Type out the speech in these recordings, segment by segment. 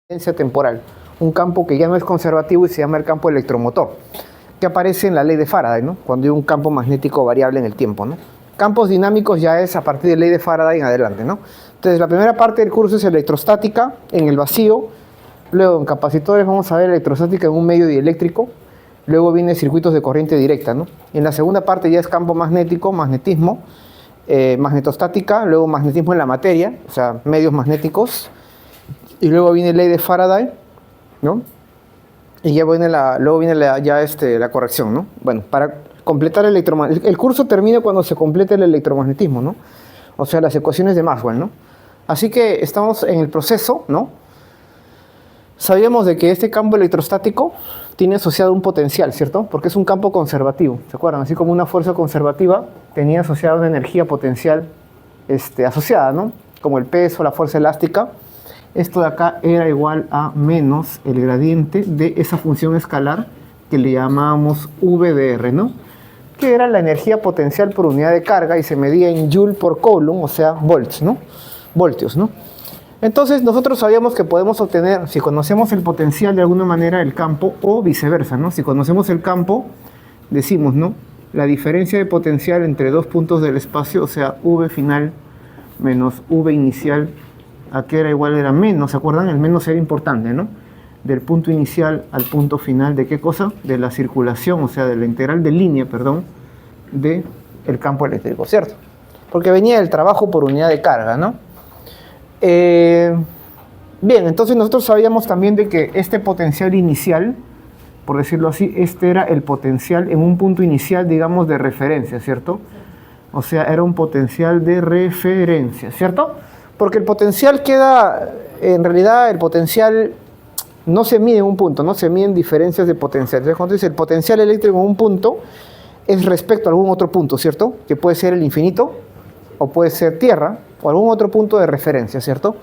temporal, un campo que ya no es conservativo y se llama el campo electromotor, que aparece en la ley de Faraday, ¿no? Cuando hay un campo magnético variable en el tiempo, ¿no? Campos dinámicos ya es a partir de la ley de Faraday en adelante, ¿no? Entonces la primera parte del curso es electrostática en el vacío, luego en capacitores vamos a ver electrostática en un medio dieléctrico, luego viene circuitos de corriente directa, ¿no? Y en la segunda parte ya es campo magnético, magnetismo, magnetostática, luego magnetismo en la materia, o sea, medios magnéticos, y luego viene ley de Faraday, ¿no? Y ya viene luego viene la corrección, ¿no? Bueno, para completar el curso termina cuando se complete el electromagnetismo, ¿no? O sea, las ecuaciones de Maxwell, ¿no? Así que estamos en el proceso, ¿no? Sabíamos de que este campo electrostático tiene asociado un potencial, ¿cierto? Porque es un campo conservativo, ¿se acuerdan? Así como una fuerza conservativa tenía asociada una energía potencial asociada, ¿no? Como el peso, la fuerza elástica. Esto de acá era igual a menos el gradiente de esa función escalar que le llamábamos VDR, ¿no? Que era la energía potencial por unidad de carga y se medía en Joule por Coulomb, o sea, volts, ¿no? Voltios, ¿no? Entonces nosotros sabíamos que podemos obtener, si conocemos el potencial de alguna manera, el campo, o viceversa, ¿no? Si conocemos el campo, decimos, ¿no? La diferencia de potencial entre dos puntos del espacio, o sea, V final menos V inicial, a que era igual, era menos, ¿se acuerdan? El menos era importante, ¿no? Del punto inicial al punto final, ¿de qué cosa? De la circulación, o sea, de la integral de línea, perdón, del campo eléctrico, ¿cierto? Porque venía del trabajo por unidad de carga, ¿no? Bien, entonces nosotros sabíamos también de que este potencial inicial, por decirlo así, este era el potencial en un punto inicial, digamos, de referencia, ¿cierto? O sea, era un potencial de referencia, ¿cierto? Porque el potencial queda, en realidad el potencial no se mide en un punto, no se miden diferencias de potencial. Entonces cuando dice el potencial eléctrico en un punto es respecto a algún otro punto, ¿cierto? Que puede ser el infinito, o puede ser tierra, o algún otro punto de referencia, ¿cierto?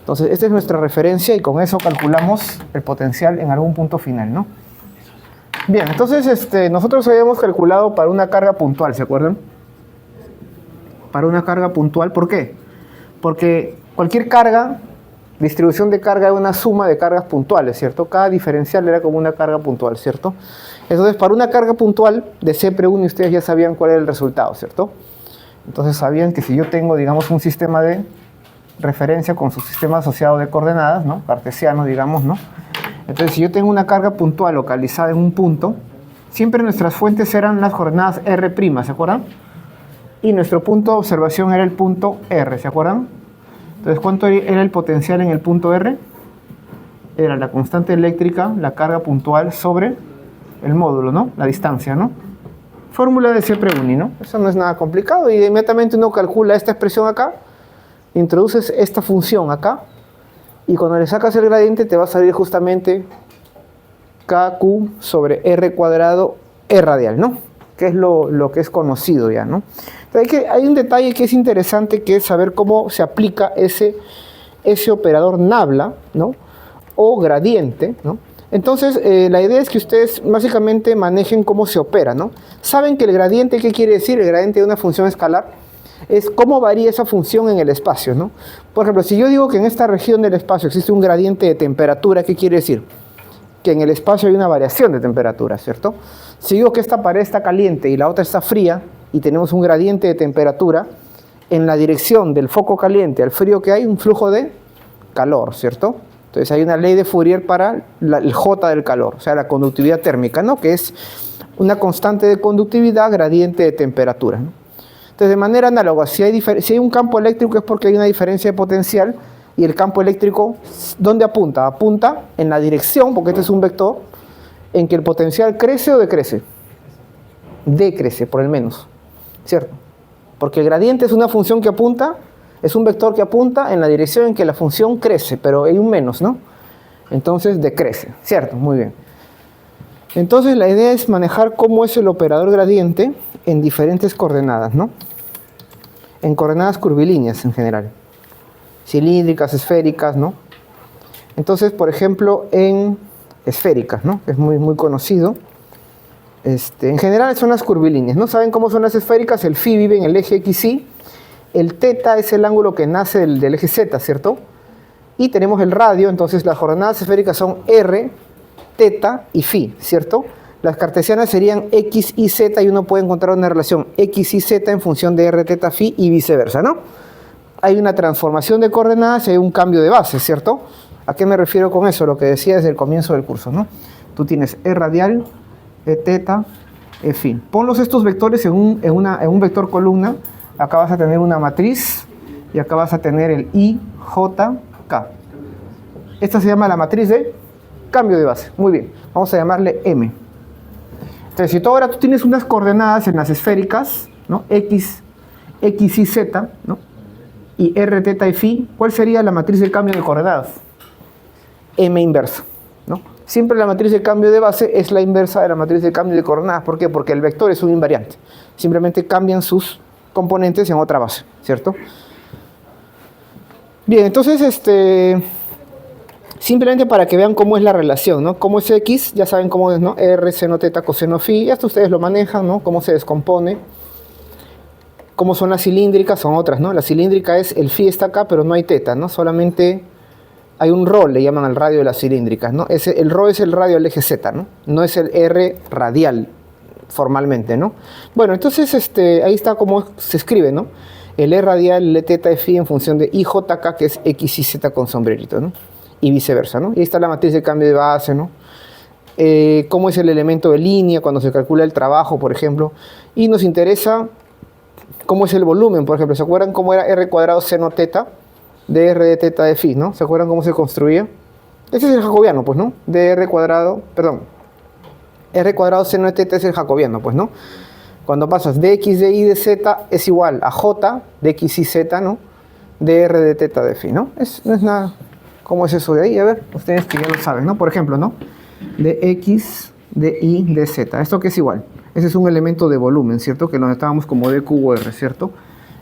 Entonces esta es nuestra referencia y con eso calculamos el potencial en algún punto final, ¿no? Bien, entonces nosotros habíamos calculado para una carga puntual, ¿se acuerdan? Para una carga puntual, ¿por qué? Porque cualquier carga, distribución de carga es una suma de cargas puntuales, ¿cierto? Cada diferencial era como una carga puntual, ¿cierto? Entonces, para una carga puntual de C-1 ustedes ya sabían cuál era el resultado, ¿cierto? Entonces sabían que si yo tengo, digamos, un sistema de referencia con su sistema asociado de coordenadas, ¿no? Cartesiano, digamos, ¿no? Entonces, si yo tengo una carga puntual localizada en un punto, siempre nuestras fuentes eran las coordenadas R', ¿se acuerdan? Y nuestro punto de observación era el punto R, ¿se acuerdan? Entonces, ¿cuánto era el potencial en el punto R? Era la constante eléctrica, la carga puntual sobre el módulo, ¿no? La distancia, ¿no? Fórmula de C', ¿no? Eso no es nada complicado y inmediatamente uno calcula esta expresión acá, introduces esta función acá y cuando le sacas el gradiente te va a salir justamente KQ sobre R cuadrado E radial, ¿no? Que es lo que es conocido ya, ¿no? Entonces hay un detalle que es interesante, que es saber cómo se aplica ese operador nabla, ¿no? O gradiente, ¿no? Entonces, la idea es que ustedes básicamente manejen cómo se opera, ¿no? ¿Saben que el gradiente qué quiere decir? El gradiente de una función escalar es cómo varía esa función en el espacio, ¿no? Por ejemplo, si yo digo que en esta región del espacio existe un gradiente de temperatura, ¿qué quiere decir? Que en el espacio hay una variación de temperatura, ¿cierto? Si digo que esta pared está caliente y la otra está fría y tenemos un gradiente de temperatura, en la dirección del foco caliente al frío que hay un flujo de calor, ¿cierto? Entonces hay una ley de Fourier para el J del calor, o sea, la conductividad térmica, ¿no? Que es una constante de conductividad gradiente de temperatura, ¿no? Entonces, de manera análoga, si hay un campo eléctrico es porque hay una diferencia de potencial y el campo eléctrico, ¿dónde apunta? Apunta en la dirección, porque este es un vector, en que el potencial crece o decrece. Decrece, por el menos, ¿cierto? Porque el gradiente es una función que apunta, es un vector que apunta en la dirección en que la función crece, pero hay un menos, ¿no? Entonces decrece, ¿cierto? Muy bien. Entonces la idea es manejar cómo es el operador gradiente en diferentes coordenadas, ¿no? En coordenadas curvilíneas en general. Cilíndricas, esféricas, ¿no? Entonces, por ejemplo, en esféricas, ¿no? Es muy conocido. En general son las curvilíneas, ¿no? ¿Saben cómo son las esféricas? El phi vive en el eje XY. El teta es el ángulo que nace del eje Z, ¿cierto? Y tenemos el radio, entonces las coordenadas esféricas son r, teta y phi, ¿cierto? Las cartesianas serían x y z y uno puede encontrar una relación x y z en función de r, teta, phi y viceversa, ¿no? Hay una transformación de coordenadas y hay un cambio de base, ¿cierto? ¿A qué me refiero con eso? Lo que decía desde el comienzo del curso, ¿no? Tú tienes e radial, e teta, e phi. Ponlos estos vectores en un vector columna. Acá vas a tener una matriz y acá vas a tener el I, J, K. Esta se llama la matriz de cambio de base. Muy bien, vamos a llamarle M. Entonces, si tú ahora tú tienes unas coordenadas en las esféricas, ¿no? X y Z, ¿no? Y R, teta y phi, ¿cuál sería la matriz de cambio de coordenadas? M inversa, ¿no? Siempre la matriz de cambio de base es la inversa de la matriz de cambio de coordenadas. ¿Por qué? Porque el vector es un invariante. Simplemente cambian sus componentes en otra base, ¿cierto? Bien, entonces, simplemente para que vean cómo es la relación, ¿no? Cómo es X, ya saben cómo es, ¿no? R, seno, teta, coseno, phi. Esto ustedes lo manejan, ¿no? Cómo se descompone. Cómo son las cilíndricas, son otras, ¿no? La cilíndrica es, el phi está acá, pero no hay teta, ¿no? Solamente hay un rho, le llaman al radio de las cilíndricas, ¿no? El rho es el radio del eje Z, ¿no? No es el R radial, formalmente, ¿no? Bueno, entonces, ahí está cómo se escribe, ¿no? El E radial, el E teta de phi en función de IJK, que es X y Z con sombrerito, ¿no? Y viceversa, ¿no? Y ahí está la matriz de cambio de base, ¿no? Cómo es el elemento de línea cuando se calcula el trabajo, por ejemplo. Y nos interesa cómo es el volumen, por ejemplo. ¿Se acuerdan cómo era R cuadrado seno teta? De R de teta de phi, ¿no? ¿Se acuerdan cómo se construía? Ese es el jacobiano, pues, ¿no? De R cuadrado, perdón. R cuadrado seno de teta es el jacobiano, pues, ¿no? Cuando pasas de x de y de z es igual a j de x y z, ¿no? De R de teta de phi, ¿no? No es nada. ¿Cómo es eso de ahí? A ver, ustedes que ya lo saben, ¿no? Por ejemplo, ¿no? De x, de y, de z. ¿Esto qué es igual? Ese es un elemento de volumen, ¿cierto? Que lo notábamos como d cubo r, ¿cierto?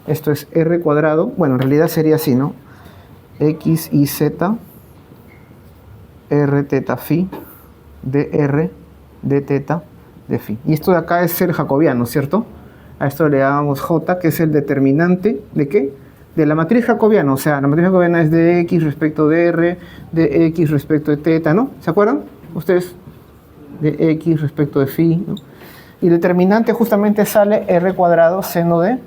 Esto es r cuadrado. Bueno, en realidad sería así, ¿no? X y z, r teta phi, dr de teta de phi. Y esto de acá es el jacobiano, ¿cierto? A esto le llamamos j, que es el determinante de ¿qué? De la matriz jacobiana. O sea, la matriz jacobiana es de x respecto de r, de x respecto de teta, ¿no? ¿Se acuerdan? Ustedes, de x respecto de phi, ¿no? Y el determinante justamente sale r cuadrado seno de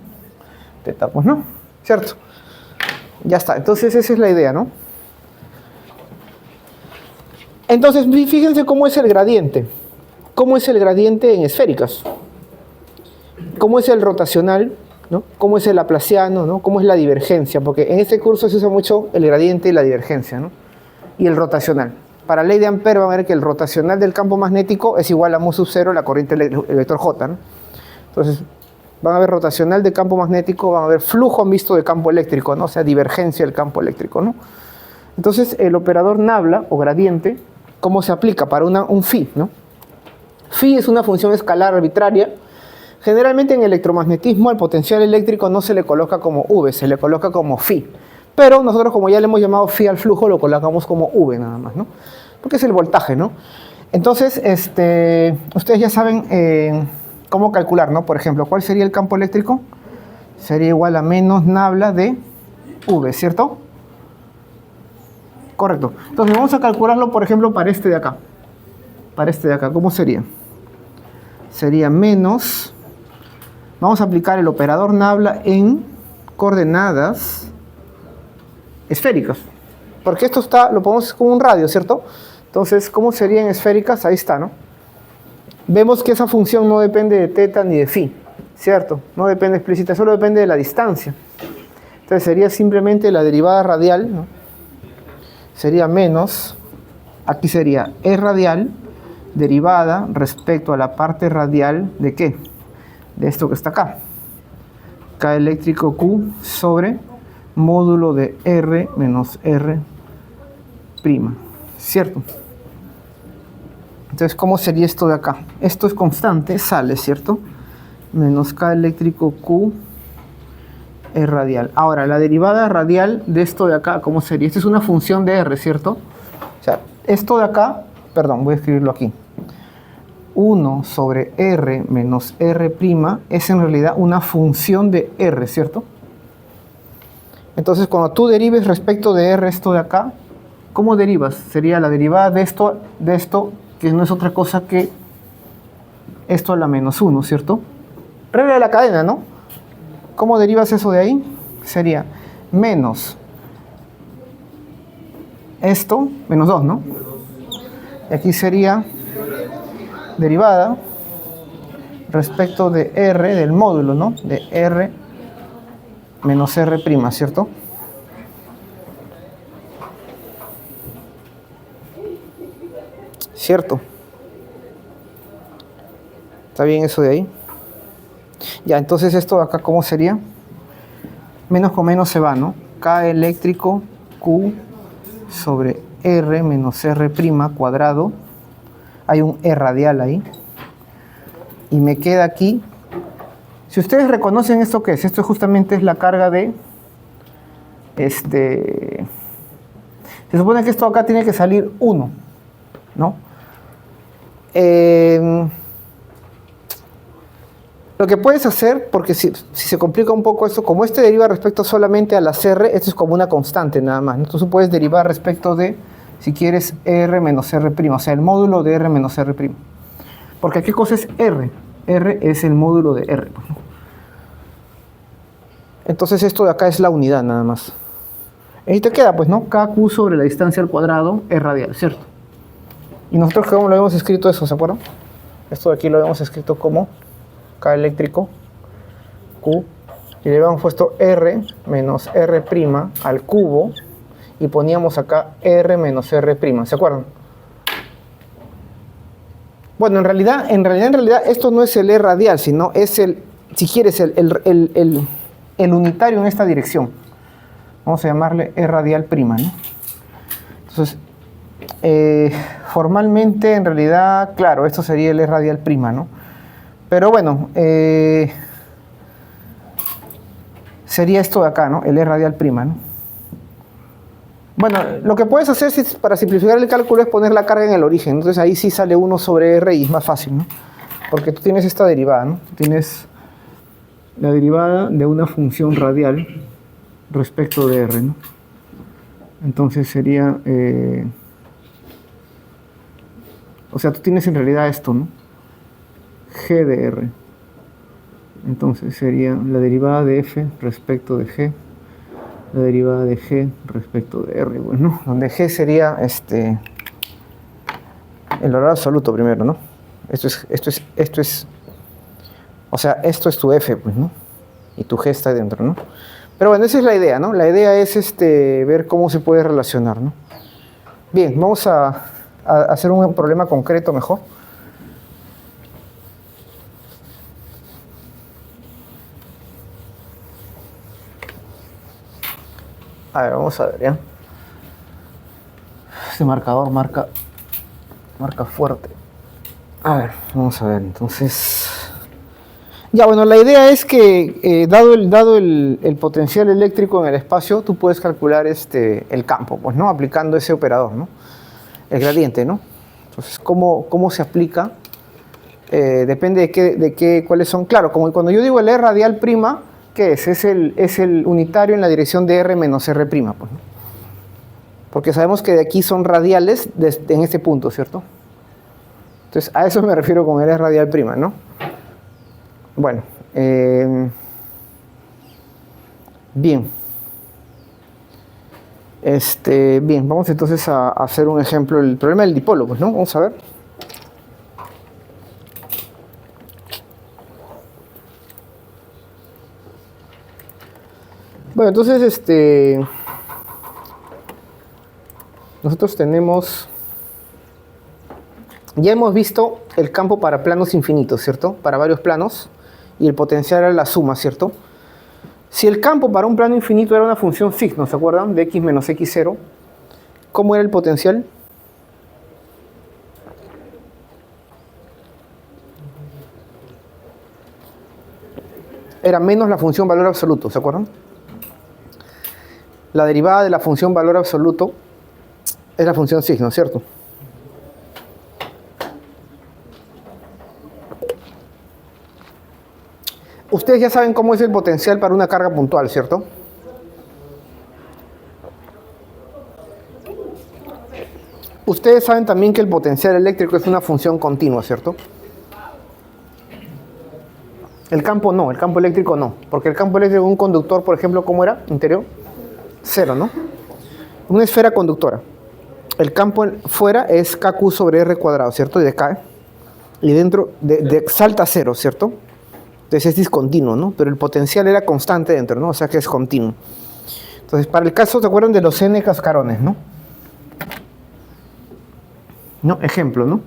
teta, pues, ¿no? ¿Cierto? Ya está, entonces esa es la idea, ¿no? Entonces, fíjense cómo es el gradiente. ¿Cómo es el gradiente en esféricas? ¿Cómo es el rotacional? ¿No? ¿Cómo es el laplaciano? ¿No? ¿Cómo es la divergencia? Porque en este curso se usa mucho el gradiente y la divergencia, ¿no? Y el rotacional. Para ley de Ampère van a ver que el rotacional del campo magnético es igual a mu sub 0, la corriente el vector J, ¿no? Entonces, van a ver rotacional de campo magnético, van a ver flujo visto de campo eléctrico, ¿no? O sea, divergencia del campo eléctrico, ¿no? Entonces, el operador nabla o gradiente, ¿cómo se aplica? Para un phi, ¿no? Phi es una función escalar arbitraria. Generalmente en electromagnetismo al potencial eléctrico no se le coloca como V, se le coloca como phi. Pero nosotros, como ya le hemos llamado phi al flujo, lo colocamos como V nada más, ¿no? Porque es el voltaje, ¿no? Entonces, ustedes ya saben cómo calcular, ¿no? Por ejemplo, ¿cuál sería el campo eléctrico? Sería igual a menos nabla de V, ¿cierto? Correcto. Entonces vamos a calcularlo, por ejemplo, para este de acá. Para este de acá, ¿cómo sería? Sería menos... Vamos a aplicar el operador nabla en coordenadas esféricas. Porque esto lo ponemos como un radio, ¿cierto? Entonces, ¿cómo sería en esféricas? Ahí está, ¿no? Vemos que esa función no depende de teta ni de phi, ¿cierto? No depende explícita, solo depende de la distancia. Entonces sería simplemente la derivada radial, ¿no? Sería menos, aquí sería E radial, derivada respecto a la parte radial de ¿qué? De esto que está acá. K eléctrico Q sobre módulo de R menos R prima, ¿cierto? Entonces, ¿cómo sería esto de acá? Esto es constante, sale, ¿cierto? Menos K eléctrico Q E radial. Ahora, la derivada radial de esto de acá, ¿cómo sería? Esta es una función de R, ¿cierto? O sea, esto de acá, perdón, voy a escribirlo aquí. 1 sobre R menos R' es en realidad una función de R, ¿cierto? Entonces, cuando tú derives respecto de R esto de acá, ¿cómo derivas? Sería la derivada de esto, que no es otra cosa que esto a la menos 1, ¿cierto? Regla de la cadena, ¿no? ¿Cómo derivas eso de ahí? Sería menos esto, menos 2, ¿no? Y aquí sería derivada respecto de R, del módulo, ¿no? De R menos R', ¿cierto? ¿Cierto? ¿Está bien eso de ahí? Ya, entonces esto de acá, ¿cómo sería? Menos con menos se va, ¿no? K eléctrico Q sobre R menos R' cuadrado. Hay un E radial ahí. Y me queda aquí. Si ustedes reconocen esto, ¿qué es? Esto justamente es la carga de... Se supone que esto acá tiene que salir 1, ¿no? Lo que puedes hacer, porque si se complica un poco esto, como este deriva respecto solamente a las R, esto es como una constante nada más. Entonces puedes derivar respecto de, si quieres, R menos R', o sea, el módulo de R menos R'. Porque ¿qué cosa es R? R es el módulo de R. Entonces esto de acá es la unidad nada más. Ahí te queda, pues, ¿no? KQ sobre la distancia al cuadrado es radial, ¿cierto? Y nosotros, ¿cómo lo hemos escrito eso? ¿Se acuerdan? Esto de aquí lo hemos escrito como K eléctrico Q, y le habíamos puesto R menos R' al cubo, y poníamos acá R menos R', ¿se acuerdan? Bueno, en realidad esto no es el E radial, sino es el, si quieres, el unitario en esta dirección. Vamos a llamarle E radial', ¿no? Entonces, formalmente, en realidad, claro, esto sería el E radial', ¿no? Pero bueno, sería esto de acá, ¿no? El E radial', ¿no? Bueno, lo que puedes hacer para simplificar el cálculo es poner la carga en el origen. Entonces ahí sí sale 1 sobre R y es más fácil, ¿no? Porque tú tienes esta derivada, ¿no? Tienes la derivada de una función radial respecto de R, ¿no? Entonces sería... o sea, tú tienes en realidad esto, ¿no? G de R. Entonces sería la derivada de F respecto de G, la derivada de G respecto de R, bueno, donde G sería el valor absoluto primero, ¿no? Esto es, o sea, esto es tu F, pues, ¿no? Y tu G está dentro, ¿no? Pero bueno, esa es la idea, ¿no? La idea es ver cómo se puede relacionar, ¿no? Bien, vamos a hacer un problema concreto mejor. A ver, vamos a ver, ¿ya? Este marcador marca fuerte. A ver, vamos a ver, entonces... Ya, bueno, la idea es que, dado el potencial eléctrico en el espacio, tú puedes calcular el campo, pues, ¿no? Aplicando ese operador, ¿no? El gradiente, ¿no? Entonces, ¿cómo se aplica? Depende de cuáles son. Claro, como cuando yo digo el E radial', ¿qué es? Es el unitario en la dirección de R menos R', pues, ¿no? Porque sabemos que de aquí son radiales en este punto, ¿cierto? Entonces, a eso me refiero con el E radial', ¿no? Bueno, bien. Bien, vamos entonces a hacer un ejemplo, el problema del dipolo, pues, ¿no? Vamos a ver. Bueno, entonces, nosotros tenemos, ya hemos visto el campo para planos infinitos, ¿cierto? Para varios planos, y el potencial era la suma, ¿cierto? Si el campo para un plano infinito era una función signo, ¿se acuerdan? De x menos x0, ¿cómo era el potencial? Era menos la función valor absoluto, ¿se acuerdan? La derivada de la función valor absoluto es la función signo, ¿cierto? Ustedes ya saben cómo es el potencial para una carga puntual, ¿cierto? Ustedes saben también que el potencial eléctrico es una función continua, ¿cierto? El campo no, el campo eléctrico no. Porque el campo eléctrico de un conductor, por ejemplo, ¿cómo era? Interior, cero, ¿no? Una esfera conductora. El campo fuera es KQ sobre R cuadrado, ¿cierto? Y decae. Y dentro salta a cero, ¿cierto? Entonces es discontinuo, ¿no? Pero el potencial era constante dentro, ¿no? O sea que es continuo. Entonces, para el caso, ¿se acuerdan de los N cascarones, no? ¿No? Ejemplo, ¿no?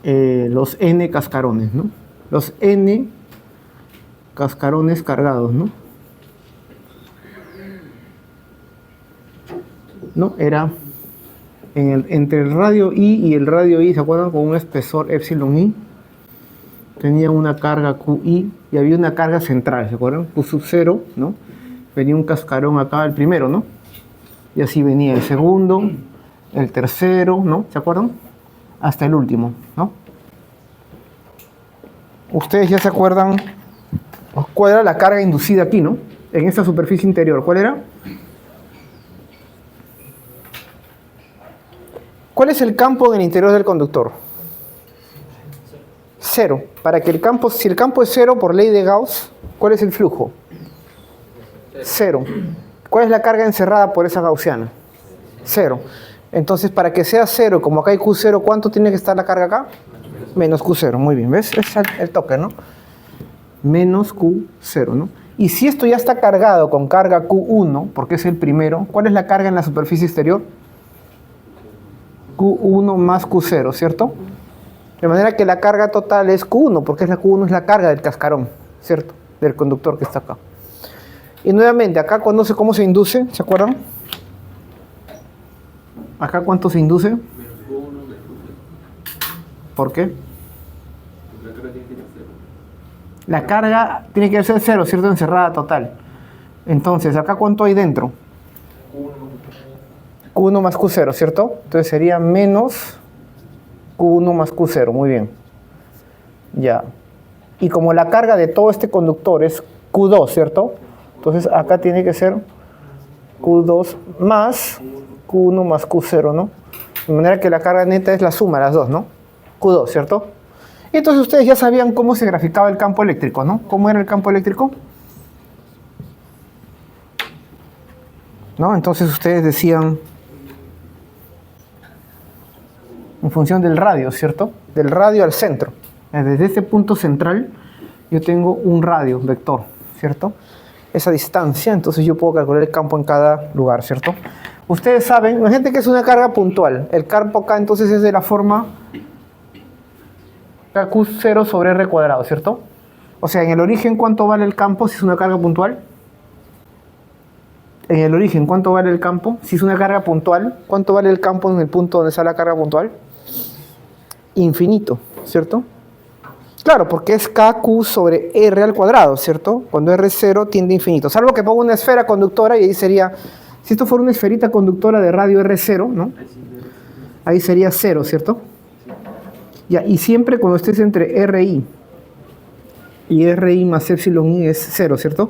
Los N cascarones, ¿no? Los N cascarones cargados, ¿no? ¿No? Era entre el radio I y el radio I, ¿se acuerdan? Con un espesor epsilon I. Tenía una carga QI y había una carga central, ¿se acuerdan? Q sub 0, ¿no? Venía un cascarón acá, el primero, ¿no? Y así venía el segundo, el tercero, ¿no? ¿Se acuerdan? Hasta el último, ¿no? Ustedes ya se acuerdan cuál era la carga inducida aquí, ¿no? En esta superficie interior, ¿cuál era? ¿Cuál es el campo en el interior del conductor? Cero. Para que el campo, si el campo es cero por ley de Gauss, ¿cuál es el flujo? Cero. ¿Cuál es la carga encerrada por esa gaussiana? Cero. Entonces, para que sea cero, como acá hay Q0, ¿cuánto tiene que estar la carga acá? Menos Q0. Muy bien, ¿ves? Es el toque, ¿no? Menos Q0, ¿no? Y si esto ya está cargado con carga Q1, porque es el primero, ¿cuál es la carga en la superficie exterior? Q1 más Q0, ¿cierto? De manera que la carga total es Q1, porque la Q1 es la carga del cascarón, ¿cierto? Del conductor que está acá. Y nuevamente, acá ¿cómo se induce? ¿Se acuerdan? ¿Acá cuánto se induce? ¿Por qué? La carga tiene que ser cero, ¿cierto? Encerrada total. Entonces, ¿acá cuánto hay dentro? Q1 más Q0, ¿cierto? Entonces sería menos Q1 más Q0, muy bien. Ya. Y como la carga de todo este conductor es Q2, ¿cierto? Entonces acá tiene que ser Q2 más Q1 más Q0, ¿no? De manera que la carga neta es la suma de las dos, ¿no? Q2, ¿cierto? Y entonces ustedes ya sabían cómo se graficaba el campo eléctrico, ¿no? ¿Cómo era el campo eléctrico? ¿No? Entonces ustedes decían en función del radio, ¿cierto? Del radio al centro. Desde este punto central yo tengo un radio, vector, ¿cierto? Esa distancia, entonces yo puedo calcular el campo en cada lugar, ¿cierto? Ustedes saben, imagínate que es una carga puntual. El campo acá entonces es de la forma Q0 sobre R cuadrado, ¿cierto? O sea, en el origen, ¿cuánto vale el campo si es una carga puntual? En el origen, ¿cuánto vale el campo? Si es una carga puntual, ¿cuánto vale el campo en el punto donde está la carga puntual? Infinito, ¿cierto? Claro, porque es KQ sobre R al cuadrado, ¿cierto? Cuando R es 0 tiende a infinito. Salvo que ponga una esfera conductora y ahí sería, si esto fuera una esferita conductora de radio R0, ¿no? Ahí sería 0, ¿cierto? Ya, y siempre cuando estés entre RI y RI más epsilon I es 0, ¿cierto?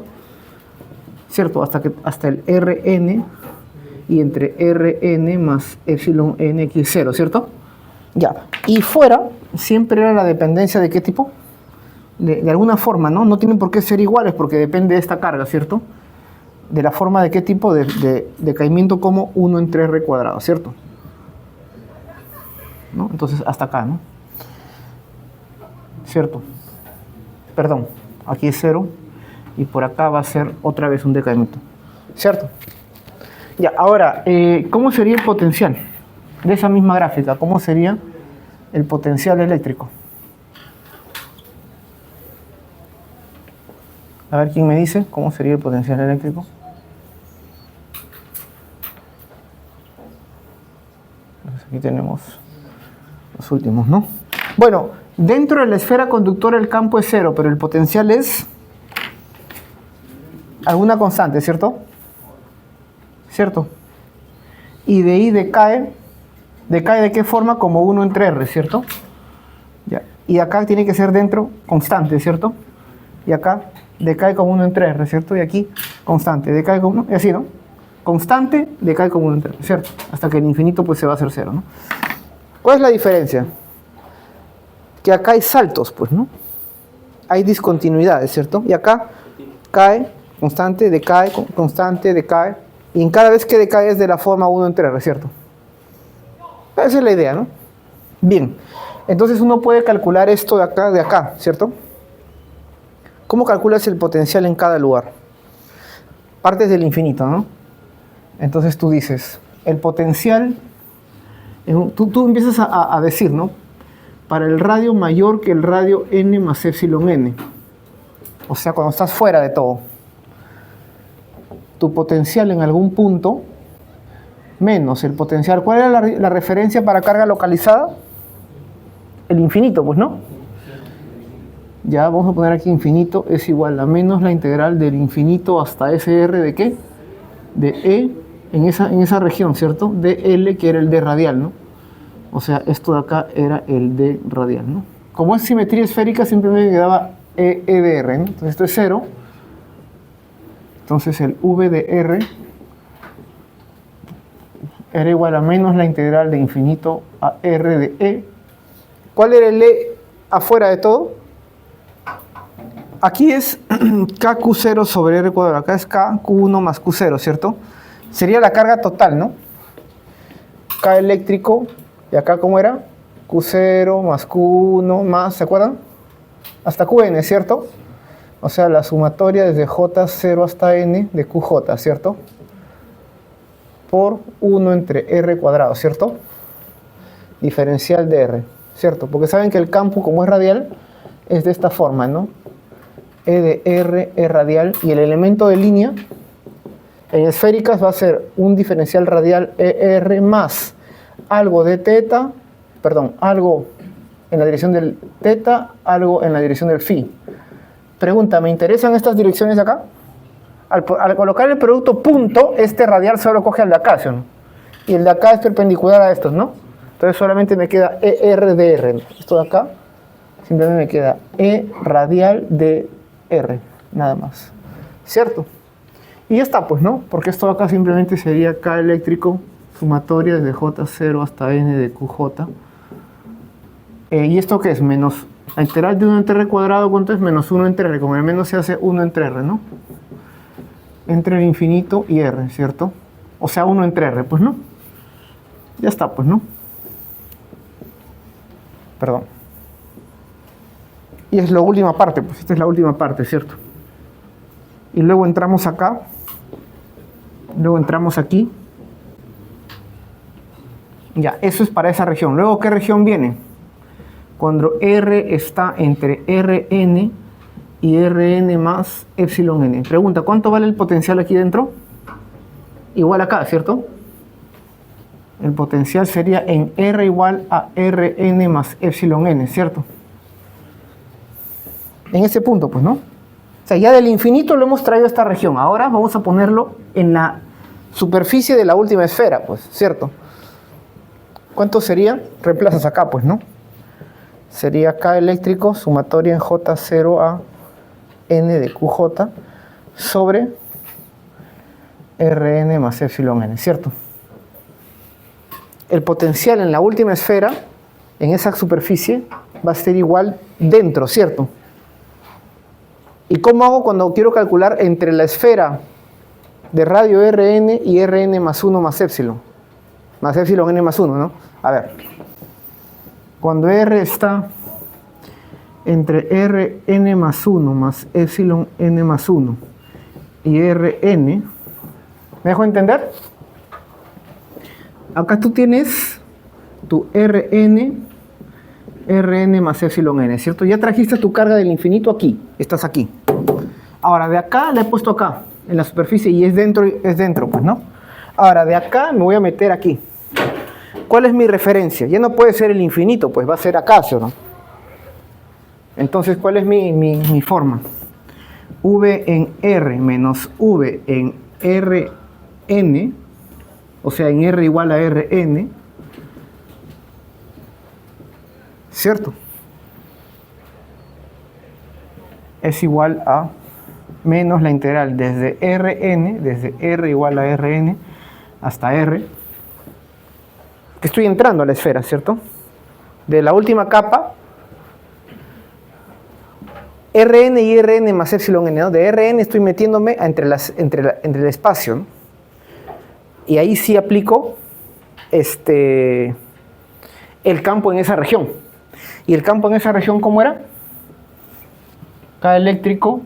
¿Cierto? Hasta el Rn y entre Rn más epsilon nx 0, ¿cierto? Ya, y fuera siempre era la dependencia de qué tipo, de alguna forma, ¿no? No tienen por qué ser iguales porque depende de esta carga, ¿cierto? De la forma de qué tipo de decaimiento como 1 entre R cuadrado, ¿cierto? ¿No? Entonces hasta acá, ¿no? ¿Cierto? Perdón, aquí es 0 y por acá va a ser otra vez un decaimiento, ¿cierto? Ya, ahora, ¿cómo sería el potencial de esa misma gráfica? ¿Cómo sería el potencial eléctrico? A ver, ¿quién me dice cómo sería el potencial eléctrico? Entonces aquí tenemos los últimos, ¿no? Bueno, dentro de la esfera conductora el campo es 0, pero el potencial es alguna constante, ¿cierto? ¿Cierto? Y de ahí decae de qué forma, como 1 entre R, ¿cierto? Ya. Y acá tiene que ser dentro constante, ¿cierto? Y acá decae como 1 entre R, ¿cierto? Y aquí constante, decae como 1, y así, ¿no? constante, decae como 1 entre R, ¿cierto? Hasta que el infinito pues se va a hacer 0, ¿no? ¿Cuál es la diferencia? Que acá hay saltos, pues, ¿no? Hay discontinuidades, ¿cierto? Y acá cae, constante, decae, constante, decae. Y en cada vez que decae es de la forma 1 entre R, ¿cierto? Esa es la idea, ¿no? Bien, entonces uno puede calcular esto de acá, ¿cierto? ¿Cómo calculas el potencial en cada lugar? Partes del infinito, ¿no? Entonces tú dices, el potencial, tú empiezas a decir, ¿no? Para el radio mayor que el radio n más epsilon n. O sea, cuando estás fuera de todo. Tu potencial en algún punto menos el potencial. ¿Cuál era la referencia para carga localizada? El infinito, pues, ¿no? Ya vamos a poner aquí infinito es igual a menos la integral del infinito hasta SR de ¿qué? De E en esa región, ¿cierto? De L, que era el D radial, ¿no? O sea, esto de acá era el D radial, ¿no? Como es simetría esférica, simplemente me quedaba E de R, ¿no? Entonces esto es 0. Entonces el V de R era igual a menos la integral de infinito a R de E. ¿Cuál era el E afuera de todo? Aquí es KQ0 sobre R cuadrado. Acá es KQ1 más Q0, ¿cierto? Sería la carga total, ¿no? K eléctrico. ¿Y acá cómo era? Q0 más Q1 más, ¿se acuerdan? Hasta Qn, ¿cierto? O sea, la sumatoria desde J0 hasta N de QJ, ¿cierto? Por 1 entre R cuadrado, ¿cierto? Diferencial de R, ¿cierto? Porque saben que el campo, como es radial, es de esta forma, ¿no? E de R, E radial, y el elemento de línea en esféricas va a ser un diferencial radial ER más algo de teta, perdón, algo en la dirección del teta, algo en la dirección del phi. Pregunta, ¿me interesan estas direcciones de acá? Al colocar el producto punto, este radial solo coge al de acá, ¿sí o no? Y el de acá es perpendicular a estos, ¿no? Entonces solamente me queda ER de R. Esto de acá, simplemente me queda E radial de R, nada más. ¿Cierto? Y ya está, pues, ¿no? Porque esto de acá simplemente sería K eléctrico, sumatoria desde J0 hasta N de QJ. ¿Y esto qué es? Menos la integral de 1 entre R cuadrado, ¿cuánto es? Menos 1 entre R. Con el menos se hace 1 entre R, ¿no? Entre el infinito y R, ¿cierto? O sea, 1 entre R, pues, ¿no? Ya está, pues, ¿no? Perdón. Y es la última parte, pues esta es la última parte, ¿cierto? Y luego entramos acá. Luego entramos aquí. Ya, eso es para esa región. Luego, ¿qué región viene? Cuando R está entre Rn y Rn más epsilon n. Pregunta, ¿cuánto vale el potencial aquí dentro? Igual acá, ¿cierto? El potencial sería en R igual a Rn más epsilon n, ¿cierto? En ese punto, pues, ¿no? O sea, ya del infinito lo hemos traído a esta región. Ahora vamos a ponerlo en la superficie de la última esfera, pues, ¿cierto? ¿Cuánto sería? Reemplazas acá, pues, ¿no? Sería K eléctrico, sumatoria en J0 a N de QJ sobre Rn más epsilon n, ¿cierto? El potencial en la última esfera, en esa superficie, va a ser igual dentro, ¿cierto? ¿Y cómo hago cuando quiero calcular entre la esfera de radio Rn y Rn más 1 más epsilon n más 1, ¿no? A ver, cuando R está entre Rn más 1 más epsilon n más 1 y Rn, ¿me dejo entender? Acá tú tienes tu Rn más epsilon n, ¿cierto? Ya trajiste tu carga del infinito aquí, estás aquí. Ahora, de acá la he puesto acá, en la superficie, y es dentro, pues, ¿no? Ahora, de acá me voy a meter aquí. ¿Cuál es mi referencia? Ya no puede ser el infinito, pues va a ser acá, ¿sí o no? Entonces, ¿cuál es mi forma? V en R menos V en Rn, o sea, en R igual a Rn, ¿cierto? Es igual a menos la integral desde Rn, desde R igual a Rn hasta R, que estoy entrando a la esfera, ¿cierto? De la última capa, Rn y Rn más epsilon n, ¿no? De Rn estoy metiéndome entre el espacio, ¿no? Y ahí sí aplico el campo en esa región. ¿Y el campo en esa región cómo era? K eléctrico,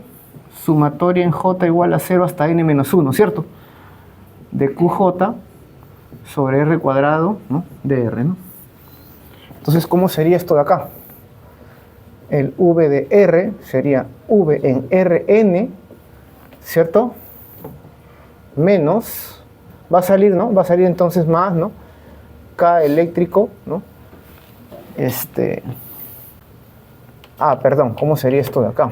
sumatoria en J igual a 0 hasta n menos 1, ¿cierto? De QJ sobre R cuadrado, ¿no? De R, ¿no? Entonces, ¿cómo sería esto de acá? El V de R sería V en Rn, ¿cierto? Menos, va a salir, ¿no? Va a salir entonces más, ¿no? K eléctrico, ¿no? Perdón, ¿cómo sería esto de acá?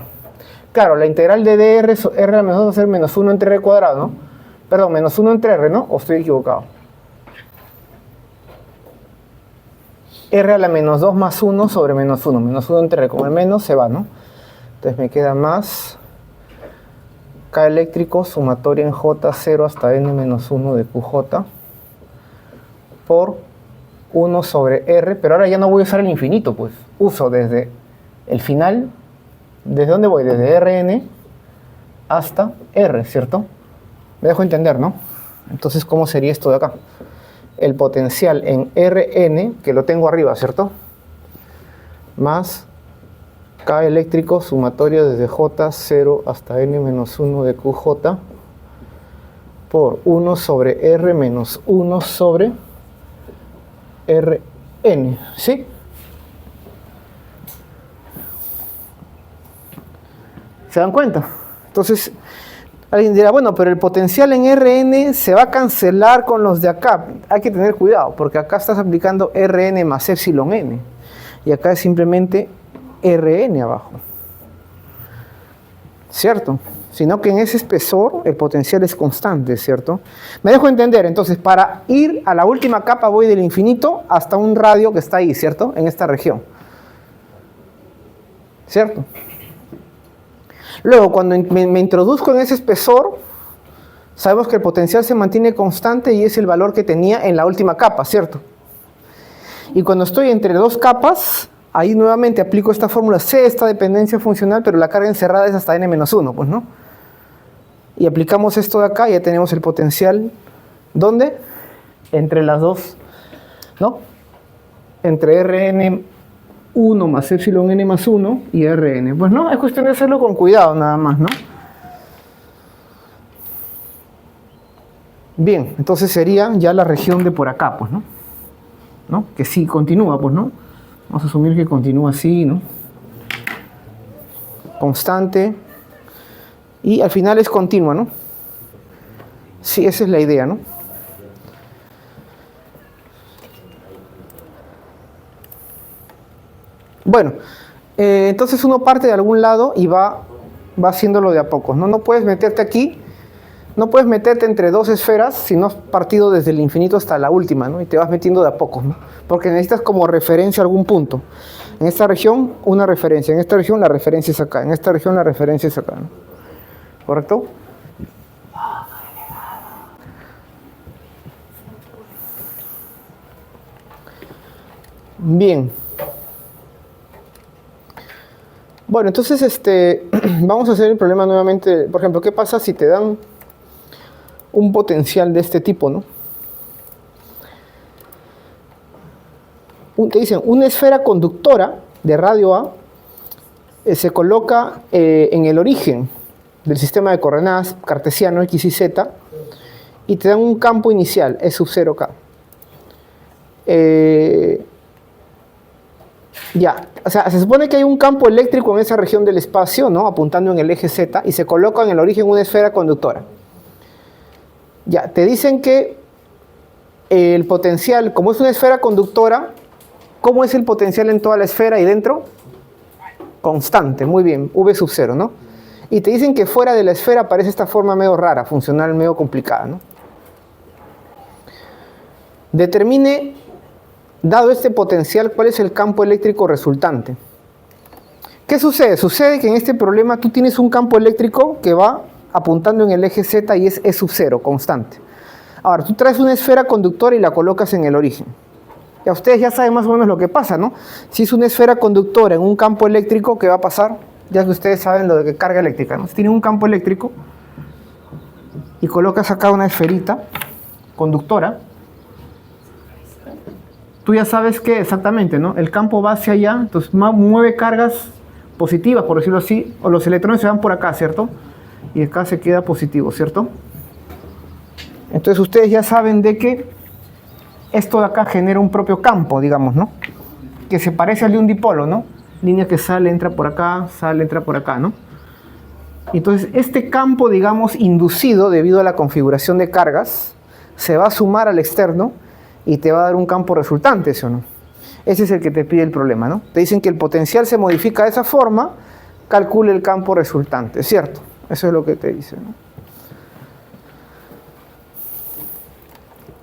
Claro, la integral de dr, R a la menos 2 va a ser menos 1 entre R cuadrado, ¿no? Perdón, menos 1 entre R, ¿no? ¿O estoy equivocado? R a la menos 2 más 1 sobre menos 1. Menos 1 entre R, como el menos se va, ¿no? Entonces me queda más K eléctrico, sumatoria en J, 0 hasta n menos 1 de QJ, por 1 sobre R, pero ahora ya no voy a usar el infinito, pues. Uso desde el final, ¿desde dónde voy? Desde Rn hasta R, ¿cierto? Me dejo entender, ¿no? Entonces, ¿cómo sería esto de acá? El potencial en Rn, que lo tengo arriba, ¿cierto? Más K eléctrico, sumatorio desde J, 0 hasta n menos 1 de QJ, por 1 sobre R menos 1 sobre Rn, ¿sí? ¿Se dan cuenta? Entonces, alguien dirá, bueno, pero el potencial en Rn se va a cancelar con los de acá. Hay que tener cuidado, porque acá estás aplicando Rn más epsilon n. Y acá es simplemente Rn abajo. ¿Cierto? Sino que en ese espesor el potencial es constante, ¿cierto? Me dejo entender, entonces, para ir a la última capa voy del infinito hasta un radio que está ahí, ¿cierto? En esta región. ¿Cierto? Luego, cuando me introduzco en ese espesor, sabemos que el potencial se mantiene constante y es el valor que tenía en la última capa, ¿cierto? Y cuando estoy entre dos capas, ahí nuevamente aplico esta fórmula C, esta dependencia funcional, pero la carga encerrada es hasta n-1, pues, ¿no? Y aplicamos esto de acá y ya tenemos el potencial, ¿dónde? Entre las dos, ¿no? Entre Rn1 más epsilon n más 1 y Rn. Pues no, es cuestión de hacerlo con cuidado nada más, ¿no? Bien, entonces sería ya la región de por acá, pues, ¿no? ¿No? Que sí continúa, pues, ¿no? Vamos a asumir que continúa así, ¿no? Constante. Y al final es continua, ¿no? Sí, esa es la idea, ¿no? Bueno, entonces uno parte de algún lado y va haciéndolo de a pocos, ¿no? No puedes meterte aquí, no puedes meterte entre dos esferas si no has partido desde el infinito hasta la última, ¿no? Y te vas metiendo de a pocos, ¿no? Porque necesitas como referencia algún punto. En esta región, una referencia. En esta región, la referencia es acá. En esta región, la referencia es acá, ¿no? ¿Correcto? Bien. Bueno, entonces vamos a hacer el problema nuevamente. Por ejemplo, ¿qué pasa si te dan un potencial de este tipo, ¿no? Te dicen, una esfera conductora de radio A se coloca en el origen del sistema de coordenadas cartesiano X y Z y te dan un campo inicial, E sub 0K. Ya, o sea, se supone que hay un campo eléctrico en esa región del espacio, ¿no? Apuntando en el eje Z y se coloca en el origen una esfera conductora. Ya, te dicen que el potencial, como es una esfera conductora, ¿cómo es el potencial en toda la esfera y dentro? Constante, muy bien, V sub 0, ¿no? Y te dicen que fuera de la esfera aparece esta forma medio rara, funcional medio complicada, ¿no? Determine, dado este potencial, cuál es el campo eléctrico resultante. ¿Qué sucede? Sucede que en este problema tú tienes un campo eléctrico que va apuntando en el eje Z y es E sub 0, constante. Ahora, tú traes una esfera conductora y la colocas en el origen. Ya ustedes ya saben más o menos lo que pasa, ¿no? Si es una esfera conductora en un campo eléctrico, ¿qué va a pasar? Ya que ustedes saben lo de que carga eléctrica, ¿no? Si tienes un campo eléctrico y colocas acá una esferita conductora, tú ya sabes que exactamente, ¿no? El campo va hacia allá, entonces mueve cargas positivas, por decirlo así, o los electrones se van por acá, ¿cierto? Y acá se queda positivo, ¿cierto? Entonces ustedes ya saben de que esto de acá genera un propio campo, digamos, ¿no? Que se parece al de un dipolo, ¿no? Línea que sale, entra por acá, sale, entra por acá, ¿no? Entonces este campo, digamos, inducido debido a la configuración de cargas, se va a sumar al externo y te va a dar un campo resultante, ¿sí o no? Ese es el que te pide el problema, ¿no? Te dicen que el potencial se modifica de esa forma, calcule el campo resultante, ¿cierto? Eso es lo que te dicen, ¿no?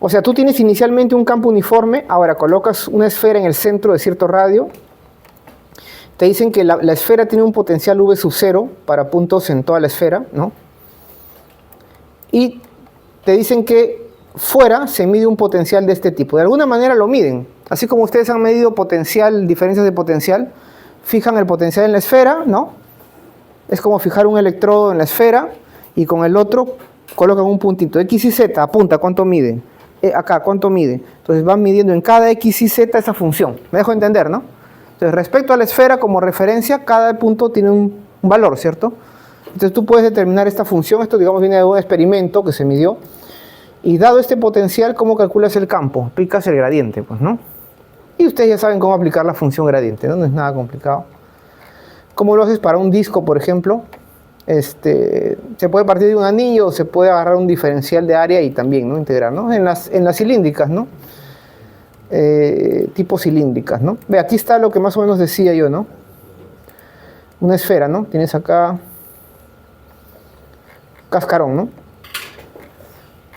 O sea, tú tienes inicialmente un campo uniforme, ahora colocas una esfera en el centro de cierto radio, te dicen que la esfera tiene un potencial V sub 0 para puntos en toda la esfera, ¿no? Y te dicen que fuera se mide un potencial de este tipo. De alguna manera lo miden. Así como ustedes han medido potencial, diferencias de potencial, fijan el potencial en la esfera, ¿no? Es como fijar un electrodo en la esfera y con el otro colocan un puntito. X y Z, apunta, ¿cuánto mide? Acá, ¿cuánto mide? Entonces van midiendo en cada X y Z esa función. ¿Me dejo entender, no? Entonces, respecto a la esfera como referencia, cada punto tiene un valor, ¿cierto? Entonces tú puedes determinar esta función. Esto, digamos, viene de un experimento que se midió. Y dado este potencial, ¿cómo calculas el campo? Aplicas el gradiente, pues, ¿no? Y ustedes ya saben cómo aplicar la función gradiente, ¿no? No es nada complicado. ¿Cómo lo haces para un disco, por ejemplo? Se puede partir de un anillo o se puede agarrar un diferencial de área y también, ¿no? Integrar, ¿no? En las cilíndricas, ¿no? Tipo cilíndricas, ¿no? Ve, aquí está lo que más o menos decía yo, ¿no? Una esfera, ¿no? Tienes acá cascarón, ¿no?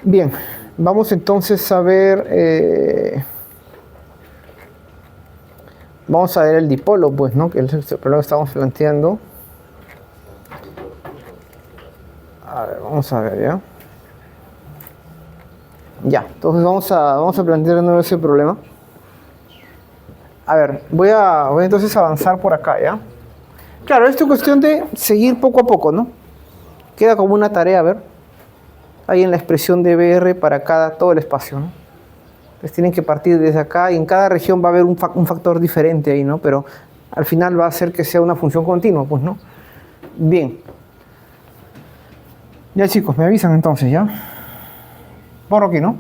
Bien, vamos entonces a ver, vamos a ver el dipolo, pues, ¿no? Que es el problema que estamos planteando. A ver, vamos a ver, ¿ya? Ya, entonces vamos a plantear de nuevo ese problema. A ver, voy a entonces avanzar por acá, ¿ya? Claro, esto es cuestión de seguir poco a poco, ¿no? Queda como una tarea, a ver. Ahí en la expresión de BR para todo el espacio, ¿no? Entonces tienen que partir desde acá y en cada región va a haber un factor diferente ahí, ¿no? Pero al final va a hacer que sea una función continua, pues, ¿no? Bien. Ya, chicos, me avisan entonces, ¿ya? Borro aquí, ¿no?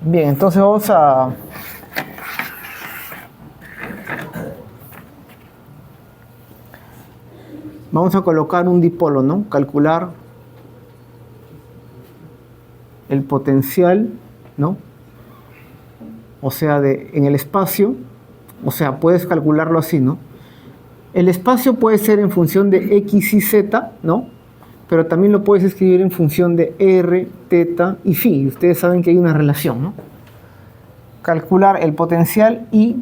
Bien, entonces vamos a colocar un dipolo, ¿no? Calcular el potencial, ¿no? O sea, en el espacio, o sea, puedes calcularlo así, ¿no? El espacio puede ser en función de X y Z, ¿no? Pero también lo puedes escribir en función de R, teta y phi. Ustedes saben que hay una relación, ¿no? Calcular el potencial y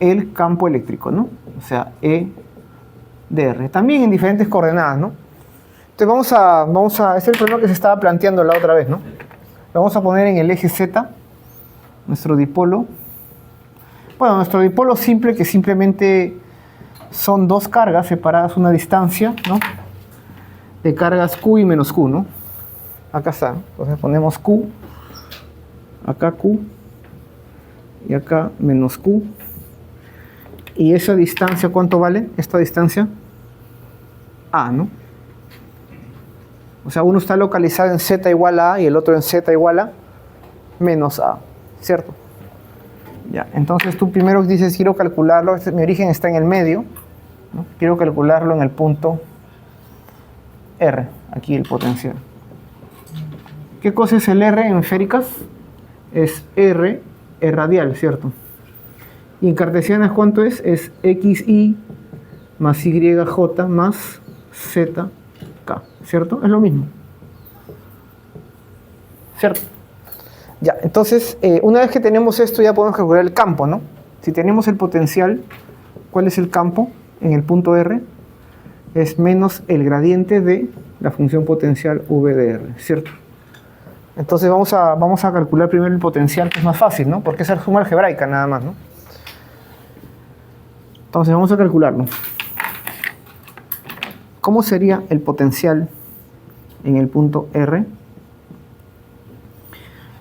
el campo eléctrico, ¿no? O sea, E de R. También en diferentes coordenadas, ¿no? Entonces vamos a este es el problema que se estaba planteando la otra vez, ¿no? Lo vamos a poner en el eje Z, nuestro dipolo. Bueno, nuestro dipolo simple, que simplemente son dos cargas separadas una distancia, ¿no? De cargas Q y menos Q, ¿no? Acá está. Entonces ponemos Q, acá Q, y acá menos Q. ¿Y esa distancia cuánto vale? Esta distancia A, ¿no? O sea, uno está localizado en Z igual a A y el otro en Z igual a menos A, ¿cierto? Ya, entonces tú primero dices, quiero calcularlo, mi origen está en el medio, ¿no? Quiero calcularlo en el punto R, aquí el potencial. ¿Qué cosa es el R en esféricas? Es R radial, ¿cierto? Y en cartesianas, ¿cuánto es? Es xy más yj más zk, ¿cierto? Es lo mismo, ¿cierto? Ya, entonces, una vez que tenemos esto, ya podemos calcular el campo, ¿no? Si tenemos el potencial, ¿cuál es el campo en el punto R? Es menos el gradiente de la función potencial v de R, ¿cierto? Entonces vamos a calcular primero el potencial, que es más fácil, ¿no? Porque es la suma algebraica nada más, ¿no? Entonces vamos a calcularlo. ¿Cómo sería el potencial en el punto R?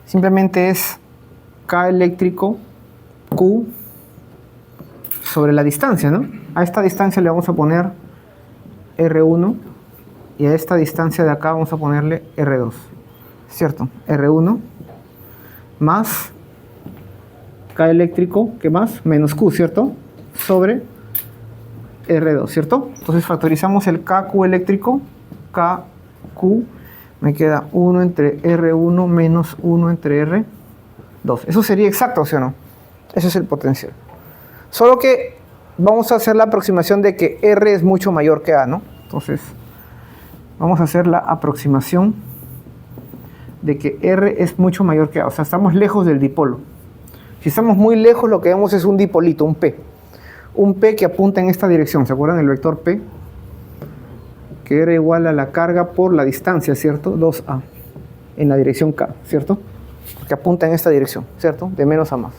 Simplemente es K eléctrico Q sobre la distancia, ¿no? A esta distancia le vamos a poner R1 y a esta distancia de acá vamos a ponerle R2, ¿cierto? R1 más K eléctrico, ¿qué más? Menos Q, ¿cierto? Sobre R2, ¿cierto? Entonces factorizamos el KQ eléctrico, KQ, me queda 1 entre R1 menos 1 entre R2. Eso sería exacto, ¿sí o no? Ese es el potencial. Solo que vamos a hacer la aproximación de que R es mucho mayor que A, ¿no? Entonces, vamos a hacer la aproximación de que R es mucho mayor que A. O sea, estamos lejos del dipolo. Si estamos muy lejos, lo que vemos es un dipolito, un P. Un P que apunta en esta dirección. ¿Se acuerdan del vector P? Que era igual a la carga por la distancia, ¿cierto? 2A. En la dirección K, ¿cierto? Que apunta en esta dirección, ¿cierto? De menos a más.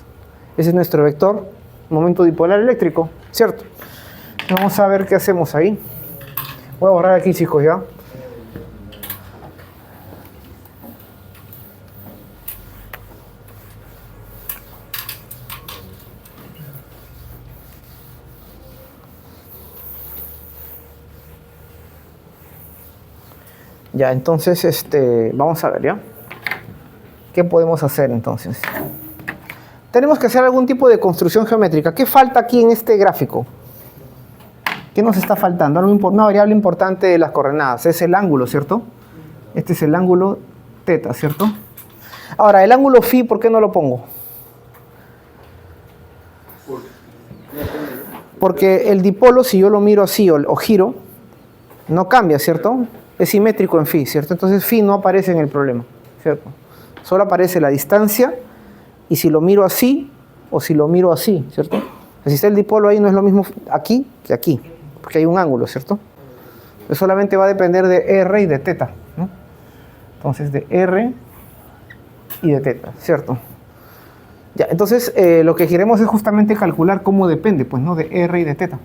Ese es nuestro vector, momento dipolar eléctrico, ¿cierto? Vamos a ver qué hacemos ahí. Voy a borrar aquí, chicos, ya. Ya, entonces, vamos a ver, ¿ya? ¿Qué podemos hacer, entonces? Tenemos que hacer algún tipo de construcción geométrica. ¿Qué falta aquí en este gráfico? ¿Qué nos está faltando? Una variable importante de las coordenadas. Es el ángulo, ¿cierto? Este es el ángulo θ, ¿cierto? Ahora, el ángulo φ, ¿por qué no lo pongo? Porque el dipolo, si yo lo miro así o giro, no cambia, ¿cierto? Es simétrico en φ, ¿cierto? Entonces φ no aparece en el problema, ¿cierto? Solo aparece la distancia y si lo miro así o si lo miro así, ¿cierto? Si está el dipolo ahí no es lo mismo aquí que aquí, porque hay un ángulo, ¿cierto? Entonces solamente va a depender de R y de θ, ¿no? Entonces de R y de θ, ¿cierto? Ya, entonces lo que queremos es justamente calcular cómo depende, pues, ¿no? De R y de θ.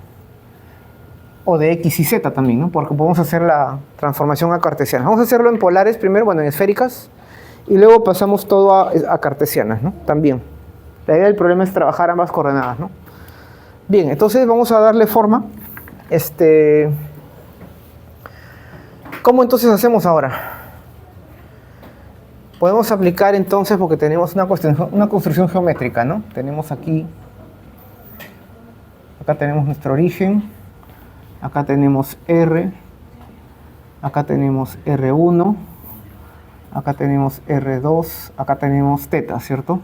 O de X y Z también, ¿no? Porque podemos hacer la transformación a cartesiana. Vamos a hacerlo en polares primero, bueno, en esféricas, y luego pasamos todo a cartesianas, ¿no? También. La idea del problema es trabajar ambas coordenadas, ¿no? Bien, entonces vamos a darle forma. ¿Cómo entonces hacemos ahora? Podemos aplicar entonces, porque tenemos una construcción geométrica, ¿no? Tenemos aquí, acá tenemos nuestro origen, acá tenemos R, acá tenemos R1, acá tenemos R2, acá tenemos θ, ¿cierto?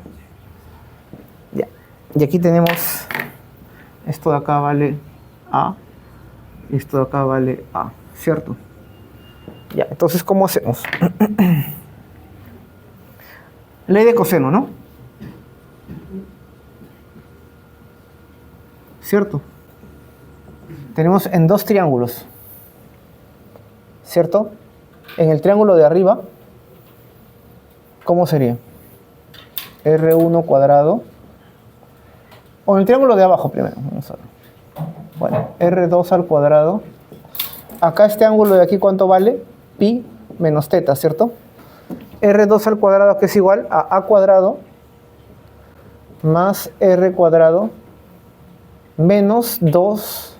Ya. Y aquí tenemos, esto de acá vale A, esto de acá vale A, ¿cierto? Ya, entonces, ¿cómo hacemos? Ley de coseno, ¿no? ¿Cierto? Tenemos en dos triángulos, ¿cierto? En el triángulo de arriba, ¿cómo sería? R1 cuadrado. O en el triángulo de abajo primero, vamos a ver. Bueno, R2 al cuadrado. Acá este ángulo de aquí, ¿cuánto vale? Pi menos θ, ¿cierto? R2 al cuadrado, que es igual a cuadrado más R cuadrado menos 2AR,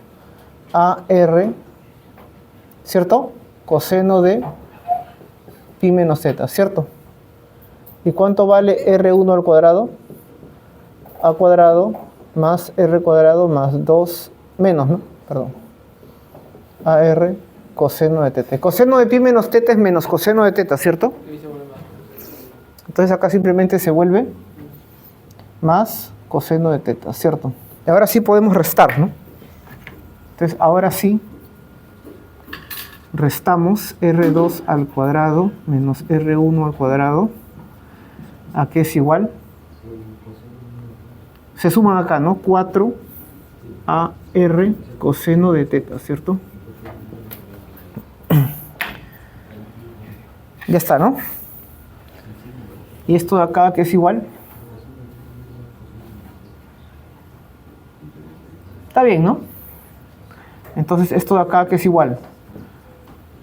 ¿cierto? Coseno de pi menos θ, ¿cierto? ¿Y cuánto vale R1 al cuadrado? A cuadrado más R cuadrado más 2 menos, ¿no? Perdón. AR coseno de θ. Coseno de pi menos θ es menos coseno de θ, ¿cierto? Entonces acá simplemente se vuelve más coseno de teta, ¿cierto? Y ahora sí podemos restar, ¿no? Entonces, ahora sí, restamos R2 al cuadrado menos R1 al cuadrado. ¿A qué es igual? Se suman acá, ¿no? 4 a R coseno de teta, ¿cierto? Ya está, ¿no? Y esto de acá, ¿qué es igual? Está bien, ¿no? Entonces, esto de acá, ¿qué es igual?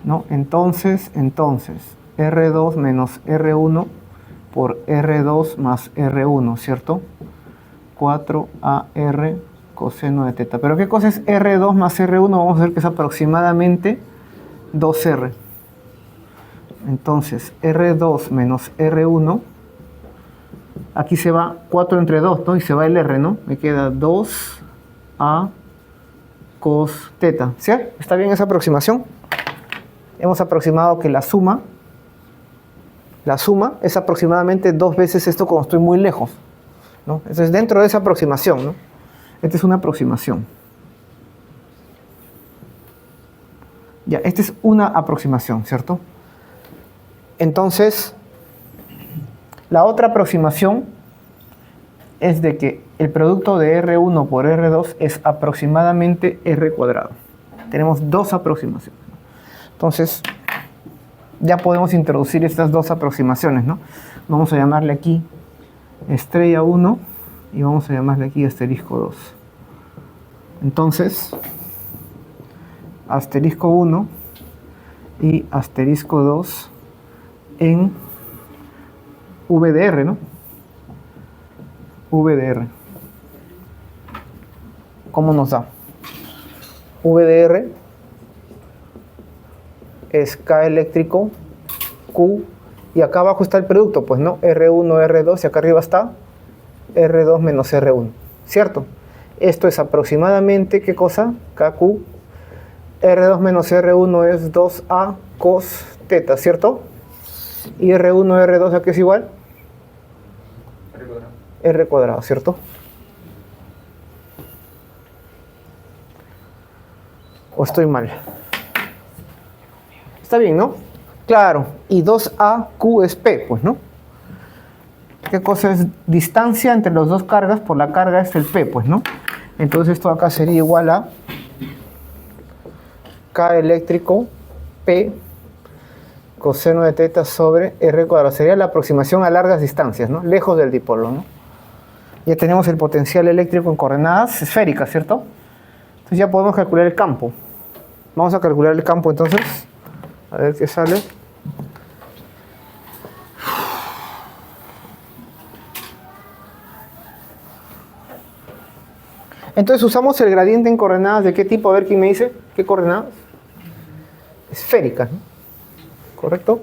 ¿No? Entonces, R2 menos R1 por R2 más R1, ¿cierto? 4AR coseno de teta. ¿Pero qué cosa es R2 más R1? Vamos a ver que es aproximadamente 2R. Entonces, R2 menos R1, aquí se va 4 entre 2, ¿no? Y se va el R, ¿no? Me queda 2A cos teta. ¿Sí? ¿Está bien esa aproximación? Hemos aproximado que la suma es aproximadamente 2 veces esto cuando estoy muy lejos, ¿no? Entonces, dentro de esa aproximación, ¿no? Esta es una aproximación. Ya, esta es una aproximación, ¿cierto? Entonces, la otra aproximación es de que el producto de R1 por R2 es aproximadamente R cuadrado. Tenemos dos aproximaciones. Entonces, ya podemos introducir estas dos aproximaciones, ¿no? Vamos a llamarle aquí estrella 1 y vamos a llamarle aquí asterisco 2. Entonces, asterisco 1 y asterisco 2 en VDR, ¿no? VDR. ¿Cómo nos da? VDR es K eléctrico, Q, y acá abajo está el producto, pues, ¿no? R1, R2, y acá arriba está R2 menos R1, ¿cierto? Esto es aproximadamente, ¿qué cosa? KQ. R2 menos R1 es 2A cos teta, ¿cierto? Y R1, R2, ¿a qué es igual? R cuadrado. R cuadrado, ¿cierto? ¿O estoy mal? Está bien, ¿no? Claro, y 2AQ es P, pues, ¿no? ¿Qué cosa es? Distancia entre las dos cargas por la carga es el P, pues, ¿no? Entonces esto acá sería igual a K eléctrico P coseno de teta sobre R cuadrado. Sería la aproximación a largas distancias, ¿no? Lejos del dipolo, ¿no? Ya tenemos el potencial eléctrico en coordenadas esféricas, ¿cierto? Entonces ya podemos calcular el campo. Vamos a calcular el campo entonces. A ver qué sale. Entonces usamos el gradiente en coordenadas de qué tipo. A ver quién me dice. ¿Qué coordenadas? Esféricas, ¿no? ¿Correcto?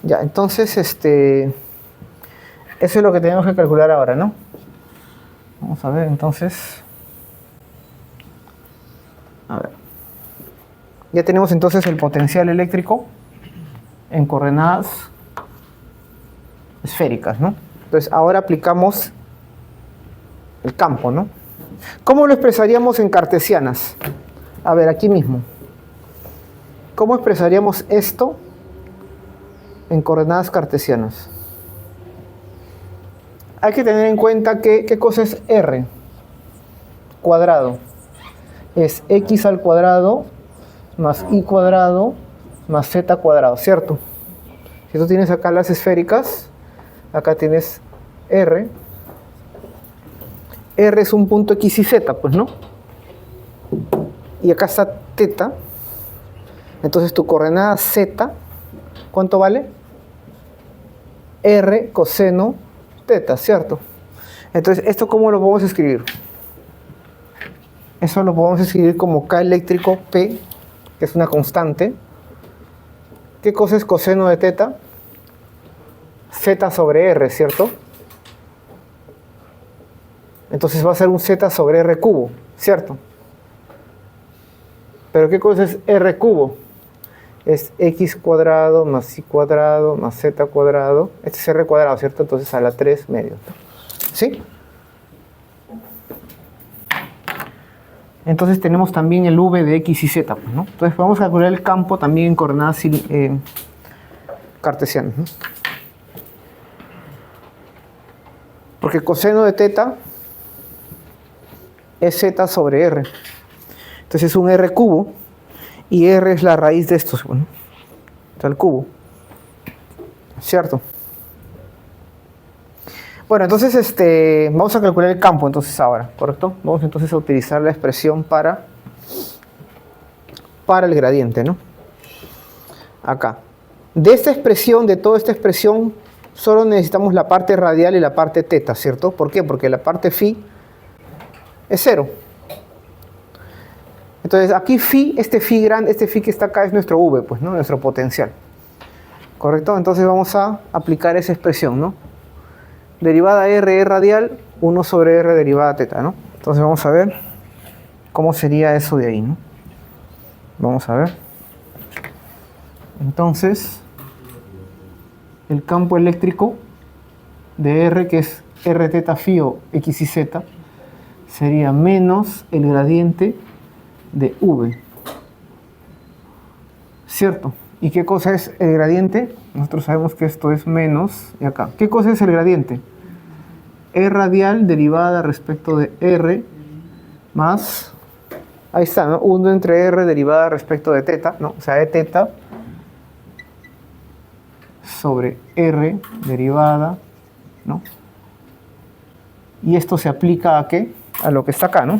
Ya, entonces, eso es lo que tenemos que calcular ahora, ¿no? Vamos a ver, entonces. A ver. Ya tenemos entonces el potencial eléctrico en coordenadas esféricas, ¿no? Entonces, ahora aplicamos el campo, ¿no? ¿Cómo lo expresaríamos en cartesianas? A ver, aquí mismo. ¿Cómo expresaríamos esto en coordenadas cartesianas? Hay que tener en cuenta que, ¿qué cosa es R? Cuadrado. Es X al cuadrado más Y cuadrado más Z cuadrado, ¿cierto? Si tú tienes acá las esféricas, acá tienes R. R es un punto X y Z, pues, ¿no? Y acá está teta. Entonces tu coordenada Z, ¿cuánto vale? R coseno teta, ¿cierto? Entonces, ¿esto cómo lo podemos escribir? Eso lo podemos escribir como K eléctrico P, que es una constante. ¿Qué cosa es coseno de teta? Z sobre R, ¿cierto? Entonces va a ser un Z sobre R cubo, ¿cierto? Pero ¿qué cosa es R cubo? es x cuadrado más y cuadrado más z cuadrado. Este es r cuadrado, ¿cierto? Entonces a la 3 medios. ¿Sí? Entonces tenemos también el v de x y z, ¿no? Entonces vamos a calcular el campo también en coordenadas cartesianas, ¿no? Porque coseno de teta es z sobre r. Entonces es un r cubo y r es la raíz de esto, ¿no? Está el cubo. ¿Cierto? Bueno, entonces vamos a calcular el campo entonces ahora, ¿correcto? Vamos entonces a utilizar la expresión para el gradiente, ¿no? Acá. De esta expresión, de toda esta expresión, solo necesitamos la parte radial y la parte teta, ¿cierto? ¿Por qué? Porque la parte phi es 0. Entonces aquí phi, este phi grande, este phi que está acá es nuestro v, pues, ¿no? Nuestro potencial. ¿Correcto? Entonces vamos a aplicar esa expresión, ¿no? Derivada r radial, 1 sobre r derivada teta, ¿no? Entonces vamos a ver cómo sería eso de ahí, ¿no? Vamos a ver. Entonces, el campo eléctrico de r, que es r teta phi o x y z, sería menos el gradiente de v. ¿Cierto? ¿Y qué cosa es el gradiente? Nosotros sabemos que esto es menos, y acá. ¿Qué cosa es el gradiente? E radial derivada respecto de r más, ahí está, ¿no? 1 entre r derivada respecto de teta, ¿no? O sea, e teta sobre r derivada, ¿no? Y esto se aplica ¿a qué? A lo que está acá, ¿no?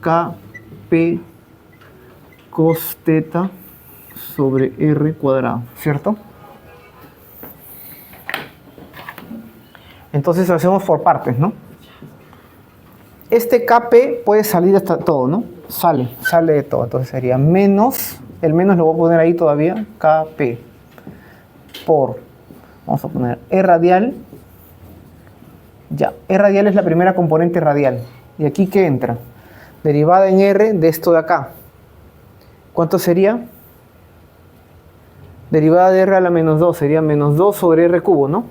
Kp cos teta sobre r cuadrado, ¿cierto? Entonces lo hacemos por partes, ¿no? Este Kp puede salir hasta todo, ¿no? Sale de todo. Entonces sería menos, el menos lo voy a poner ahí todavía, Kp por, vamos a poner E radial, ya, E radial es la primera componente radial. ¿Y aquí qué entra? Derivada en R de esto de acá. ¿Cuánto sería? Derivada de R a la menos 2 sería menos 2 sobre R cubo, ¿no?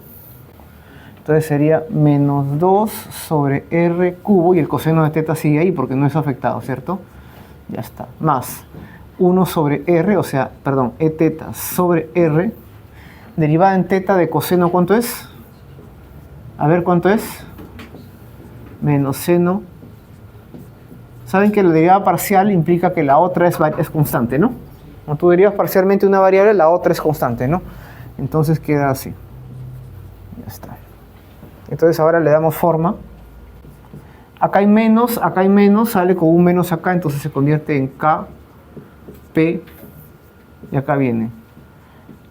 Entonces sería menos 2 sobre R cubo y el coseno de teta sigue ahí porque no es afectado, ¿cierto? Ya está. Más 1 sobre R, o sea, perdón, E teta sobre R. Derivada en teta de coseno, ¿cuánto es? A ver, ¿cuánto es? Menos seno. Saben que la derivada parcial implica que la otra es constante, ¿no? Cuando tú derivas parcialmente una variable, la otra es constante, ¿no? Entonces queda así. Ya está. Entonces ahora le damos forma. Acá hay menos, sale con un menos acá, entonces se convierte en K, P, y acá viene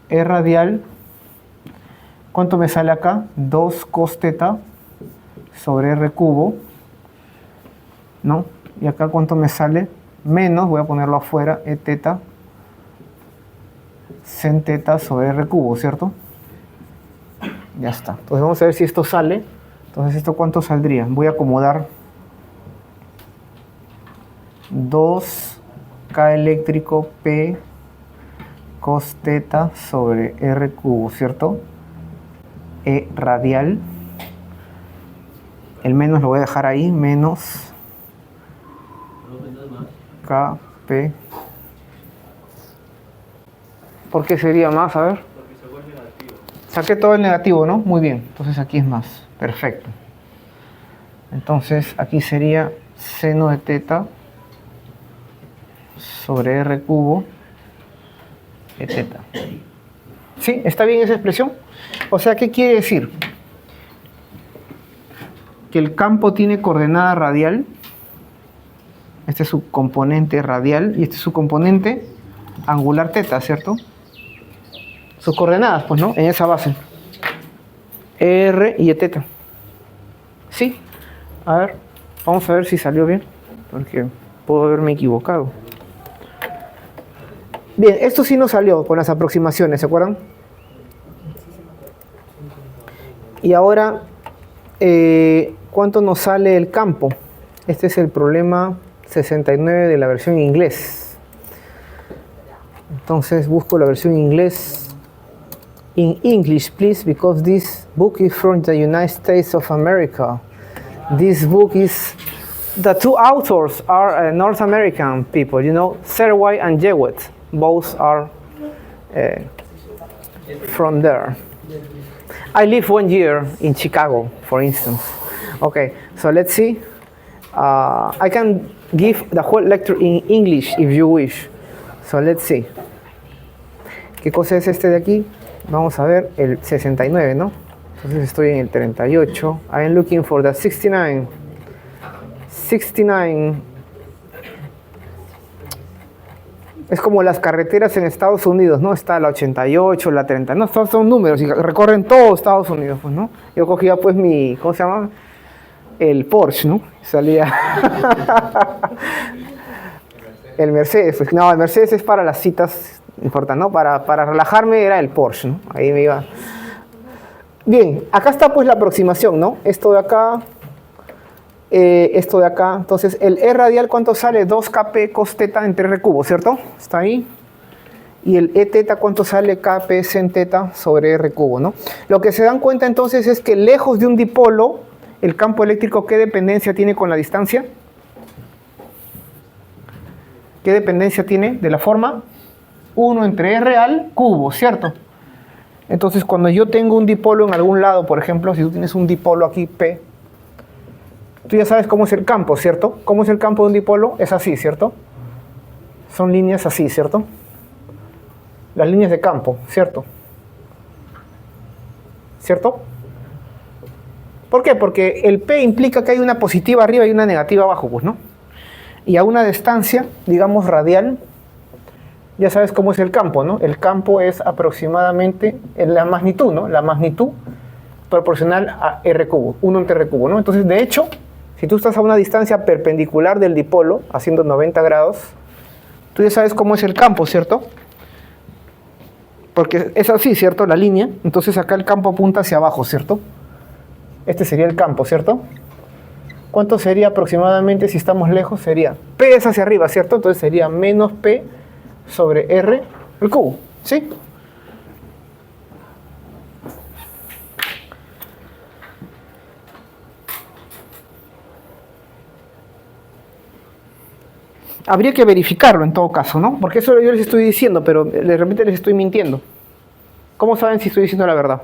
E radial. ¿Cuánto me sale acá? 2 cos teta sobre R cubo, ¿no? Y acá ¿cuánto me sale? Menos, voy a ponerlo afuera, E teta sen teta sobre R cubo, ¿cierto? Ya está. Entonces vamos a ver si esto sale. Entonces, ¿esto cuánto saldría? Voy a acomodar 2K eléctrico P cos teta sobre R cubo, ¿cierto? E radial. El menos lo voy a dejar ahí, menos KP. ¿Por qué sería más? A ver. Saqué todo el negativo, ¿no? Muy bien. Entonces aquí es más. Perfecto. Entonces aquí sería seno de teta sobre R cubo de teta. ¿Sí? ¿Está bien esa expresión? O sea, ¿qué quiere decir? Que el campo tiene coordenada radial. Este es su componente radial y este es su componente angular teta, ¿cierto? Sus coordenadas, pues, ¿no? En esa base. R y E teta. ¿Sí? A ver, vamos a ver si salió bien, porque puedo haberme equivocado. Bien, esto sí nos salió con las aproximaciones, ¿se acuerdan? Y ahora, ¿cuánto nos sale el campo? Este es el problema 69 de la versión en inglés. Entonces busco la versión en inglés. In English, please, because this book is from the United States of America. This book is, the two authors are North American people, you know, Serway and Jewett. Both are from there. I lived 1 year in Chicago, for instance. Okay, so let's see. I can give the whole lecture in English if you wish. So let's see. ¿Qué cosa es este de aquí? Vamos a ver el 69, ¿no? Entonces estoy en el 38. I am looking for the 69. 69. Es como las carreteras en Estados Unidos, ¿no? Está la 88, la 30. No, son números y recorren todo Estados Unidos, pues, ¿no? Yo cogía, pues, mi... ¿Cómo se llama? El Porsche, ¿no? Salía... el Mercedes. Pues, no, el Mercedes es para las citas importantes, ¿no? Para relajarme era el Porsche, ¿no? Ahí me iba... Bien, acá está, pues, la aproximación, ¿no? Esto de acá... esto de acá, entonces el E radial, ¿cuánto sale? 2kp cos teta entre R cubo, ¿cierto? Está ahí. Y el E teta, ¿cuánto sale? Kp sen teta sobre R cubo, ¿no? Lo que se dan cuenta entonces es que lejos de un dipolo, el campo eléctrico, ¿qué dependencia tiene con la distancia? ¿Qué dependencia tiene? De la forma 1 entre R al cubo, ¿cierto? Entonces cuando yo tengo un dipolo en algún lado, por ejemplo, si tú tienes un dipolo aquí, P, tú ya sabes cómo es el campo, ¿cierto? ¿Cómo es el campo de un dipolo? Es así, ¿cierto? Son líneas así, ¿cierto? Las líneas de campo, ¿cierto? ¿Cierto? ¿Por qué? Porque el P implica que hay una positiva arriba y una negativa abajo, pues, ¿no? Y a una distancia, digamos radial, ya sabes cómo es el campo, ¿no? El campo es aproximadamente en la magnitud, ¿no? La magnitud proporcional a R cubo, 1 entre R cubo, ¿no? Entonces, de hecho, si tú estás a una distancia perpendicular del dipolo, haciendo 90 grados, tú ya sabes cómo es el campo, ¿cierto? Porque es así, ¿cierto? La línea. Entonces acá el campo apunta hacia abajo, ¿cierto? Este sería el campo, ¿cierto? ¿Cuánto sería aproximadamente si estamos lejos? Sería P es hacia arriba, ¿cierto? Entonces sería menos P sobre R al cubo, ¿sí? Habría que verificarlo en todo caso, ¿no? Porque eso yo les estoy diciendo, pero de repente les estoy mintiendo. ¿Cómo saben si estoy diciendo la verdad?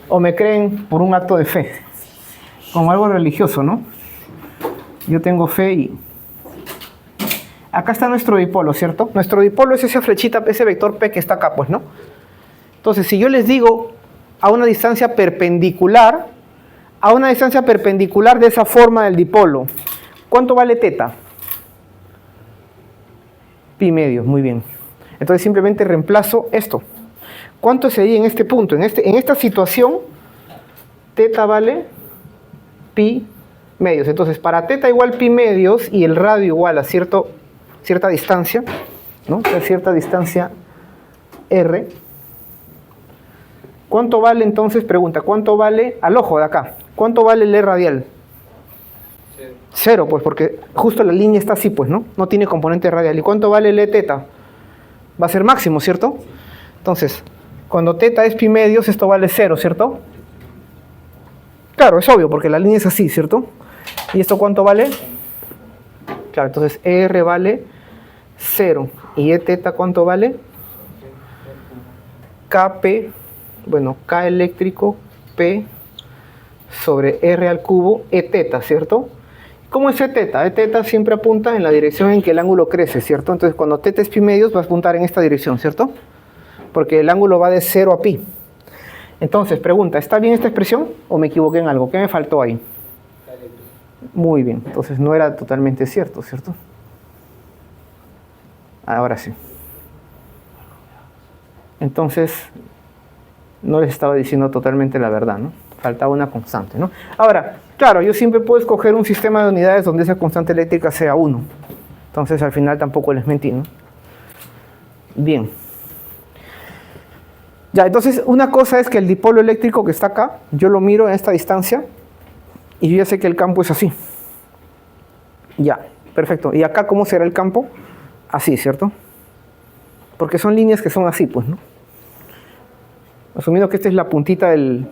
O me creen por un acto de fe, como algo religioso, ¿no? Yo tengo fe y... Acá está nuestro dipolo, ¿cierto? Nuestro dipolo es esa flechita, ese vector P que está acá, pues, ¿no? Entonces, si yo les digo a una distancia perpendicular de esa forma del dipolo, ¿cuánto vale teta? Pi medios, muy bien. Entonces simplemente reemplazo esto. ¿Cuánto sería en este punto? En esta situación, teta vale pi medios. Entonces para teta igual pi medios y el radio igual a cierta distancia, ¿no? A cierta distancia r. ¿Cuánto vale entonces? Pregunta, ¿cuánto vale al ojo de acá? ¿Cuánto vale el E radial? Cero, pues porque justo la línea está así, pues, ¿no? No tiene componente radial. ¿Y cuánto vale el E teta? Va a ser máximo, ¿cierto? Entonces, cuando teta es pi medios, esto vale 0, ¿cierto? Claro, es obvio, porque la línea es así, ¿cierto? ¿Y esto cuánto vale? Claro, entonces R vale 0. ¿Y E teta cuánto vale? Kp, bueno, K eléctrico, P sobre R al cubo, E teta, ¿cierto? ¿Cómo es E teta? E teta siempre apunta en la dirección en que el ángulo crece, ¿cierto? Entonces cuando teta es pi medios va a apuntar en esta dirección, ¿cierto? Porque el ángulo va de 0 a pi. Entonces, pregunta, ¿está bien esta expresión o me equivoqué en algo? ¿Qué me faltó ahí? Muy bien, entonces no era totalmente cierto, ¿cierto? Ahora sí. Entonces, no les estaba diciendo totalmente la verdad, ¿no? Faltaba una constante, ¿no? Ahora, claro, yo siempre puedo escoger un sistema de unidades donde esa constante eléctrica sea 1. Entonces, al final tampoco les mentí, ¿no? Bien. Ya, entonces, una cosa es que el dipolo eléctrico que está acá, yo lo miro en esta distancia y yo ya sé que el campo es así. Ya. Perfecto. ¿Y acá cómo será el campo? Así, ¿cierto? Porque son líneas que son así, pues, ¿no? Asumiendo que esta es la puntita del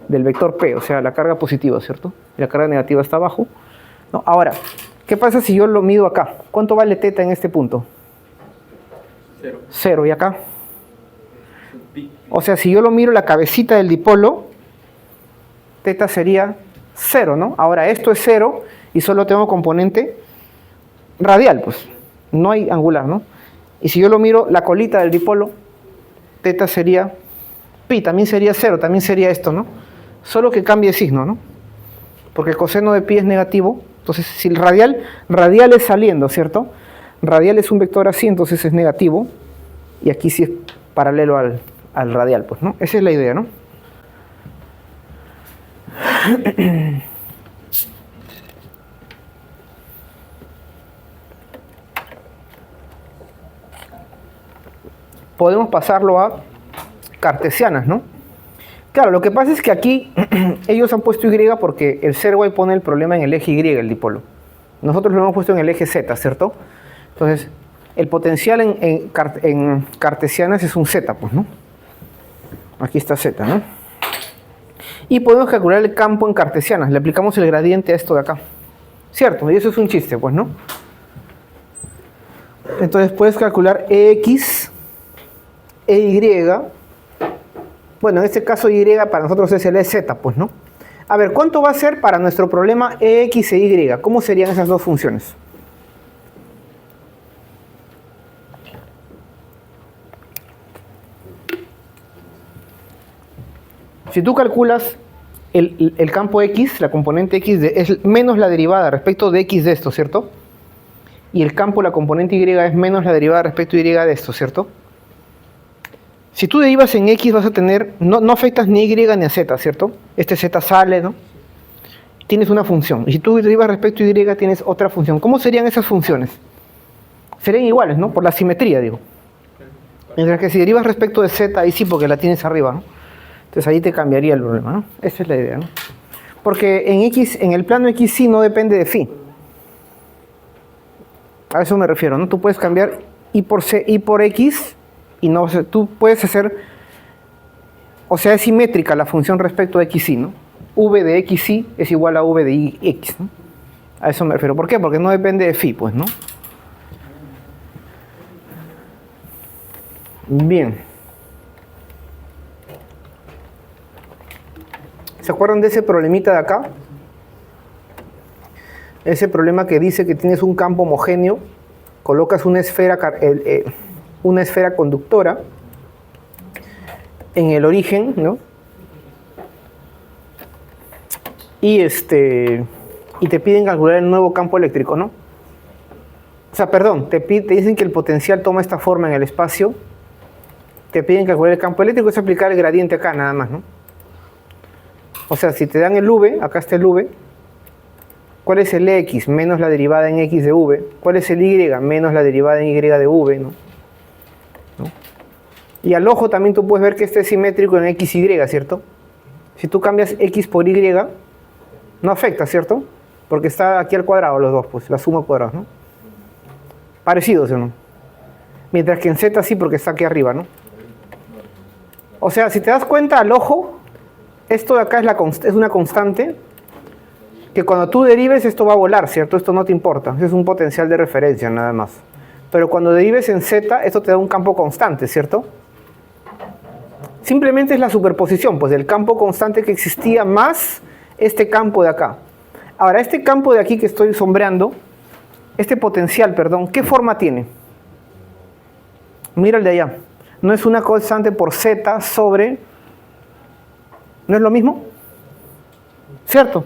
vector P, o sea, la carga positiva, ¿cierto? Y la carga negativa está abajo. No, ahora, ¿qué pasa si yo lo mido acá? ¿Cuánto vale teta en este punto? 0. 0. ¿Y acá? O sea, si yo lo miro la cabecita del dipolo, teta sería 0, ¿no? Ahora, esto es 0 y solo tengo componente radial, pues. No hay angular, ¿no? Y si yo lo miro la colita del dipolo, teta sería pi, también sería 0, también sería esto, ¿no? Solo que cambie de signo, ¿no? Porque el coseno de pi es negativo, entonces si el radial es saliendo, ¿cierto? Radial es un vector así, entonces es negativo, y aquí sí es paralelo al radial, pues, ¿no? Esa es la idea, ¿no? Podemos pasarlo a cartesianas, ¿no? Claro, lo que pasa es que aquí ellos han puesto Y porque el 0y pone el problema en el eje Y, el dipolo. Nosotros lo hemos puesto en el eje Z, ¿cierto? Entonces, el potencial en cartesianas es un Z, pues, ¿no? Aquí está Z, ¿no? Y podemos calcular el campo en cartesianas. Le aplicamos el gradiente a esto de acá. ¿Cierto? Y eso es un chiste, pues, ¿no? Entonces puedes calcular EX, EY. Bueno, en este caso Y para nosotros es el EZ, pues, ¿no? A ver, ¿cuánto va a ser para nuestro problema EX e Y? ¿Cómo serían esas dos funciones? Si tú calculas el campo X, la componente X es menos la derivada respecto de X de esto, ¿cierto? Y el campo, la componente Y, es menos la derivada respecto de Y de esto, ¿cierto? Si tú derivas en X vas a tener, no afectas ni Y ni a Z, ¿cierto? Este Z sale, ¿no? Tienes una función. Y si tú derivas respecto a Y tienes otra función. ¿Cómo serían esas funciones? Serían iguales, ¿no? Por la simetría, digo. Mientras que si derivas respecto de Z, ahí sí, porque la tienes arriba, ¿no? Entonces ahí te cambiaría el problema, ¿no? Esa es la idea, ¿no? Porque en el plano X sí no depende de phi. A eso me refiero, ¿no? Tú puedes cambiar Y por X y no, tú puedes hacer, o sea, es simétrica la función respecto a XY, ¿no? V de XY es igual a V de X, ¿no? A eso me refiero. ¿Por qué? Porque no depende de phi, pues, ¿no? Bien. ¿Se acuerdan de ese problemita de acá? Ese problema que dice que tienes un campo homogéneo, colocas una esfera conductora en el origen, ¿no? Y te piden calcular el nuevo campo eléctrico, ¿no? O sea, perdón, te dicen que el potencial toma esta forma en el espacio, te piden calcular el campo eléctrico, es aplicar el gradiente acá nada más, ¿no? O sea, si te dan el V, acá está el V, ¿cuál es el X menos la derivada en X de V? ¿Cuál es el Y menos la derivada en Y de V? ¿No? Y al ojo también tú puedes ver que este es simétrico en XY, ¿cierto? Si tú cambias X por Y, no afecta, ¿cierto? Porque está aquí al cuadrado los dos, pues, la suma cuadrada, ¿no? Parecidos, ¿no? Mientras que en Z sí, porque está aquí arriba, ¿no? O sea, si te das cuenta al ojo, esto de acá es una constante que cuando tú derives esto va a volar, ¿cierto? Esto no te importa, es un potencial de referencia nada más. Pero cuando derives en Z, esto te da un campo constante, ¿cierto? Simplemente es la superposición, pues, del campo constante que existía más este campo de acá. Ahora, este campo de aquí que estoy sombreando, este potencial, perdón, ¿qué forma tiene? Mira el de allá. ¿No es una constante por Z sobre... ¿No es lo mismo? ¿Cierto?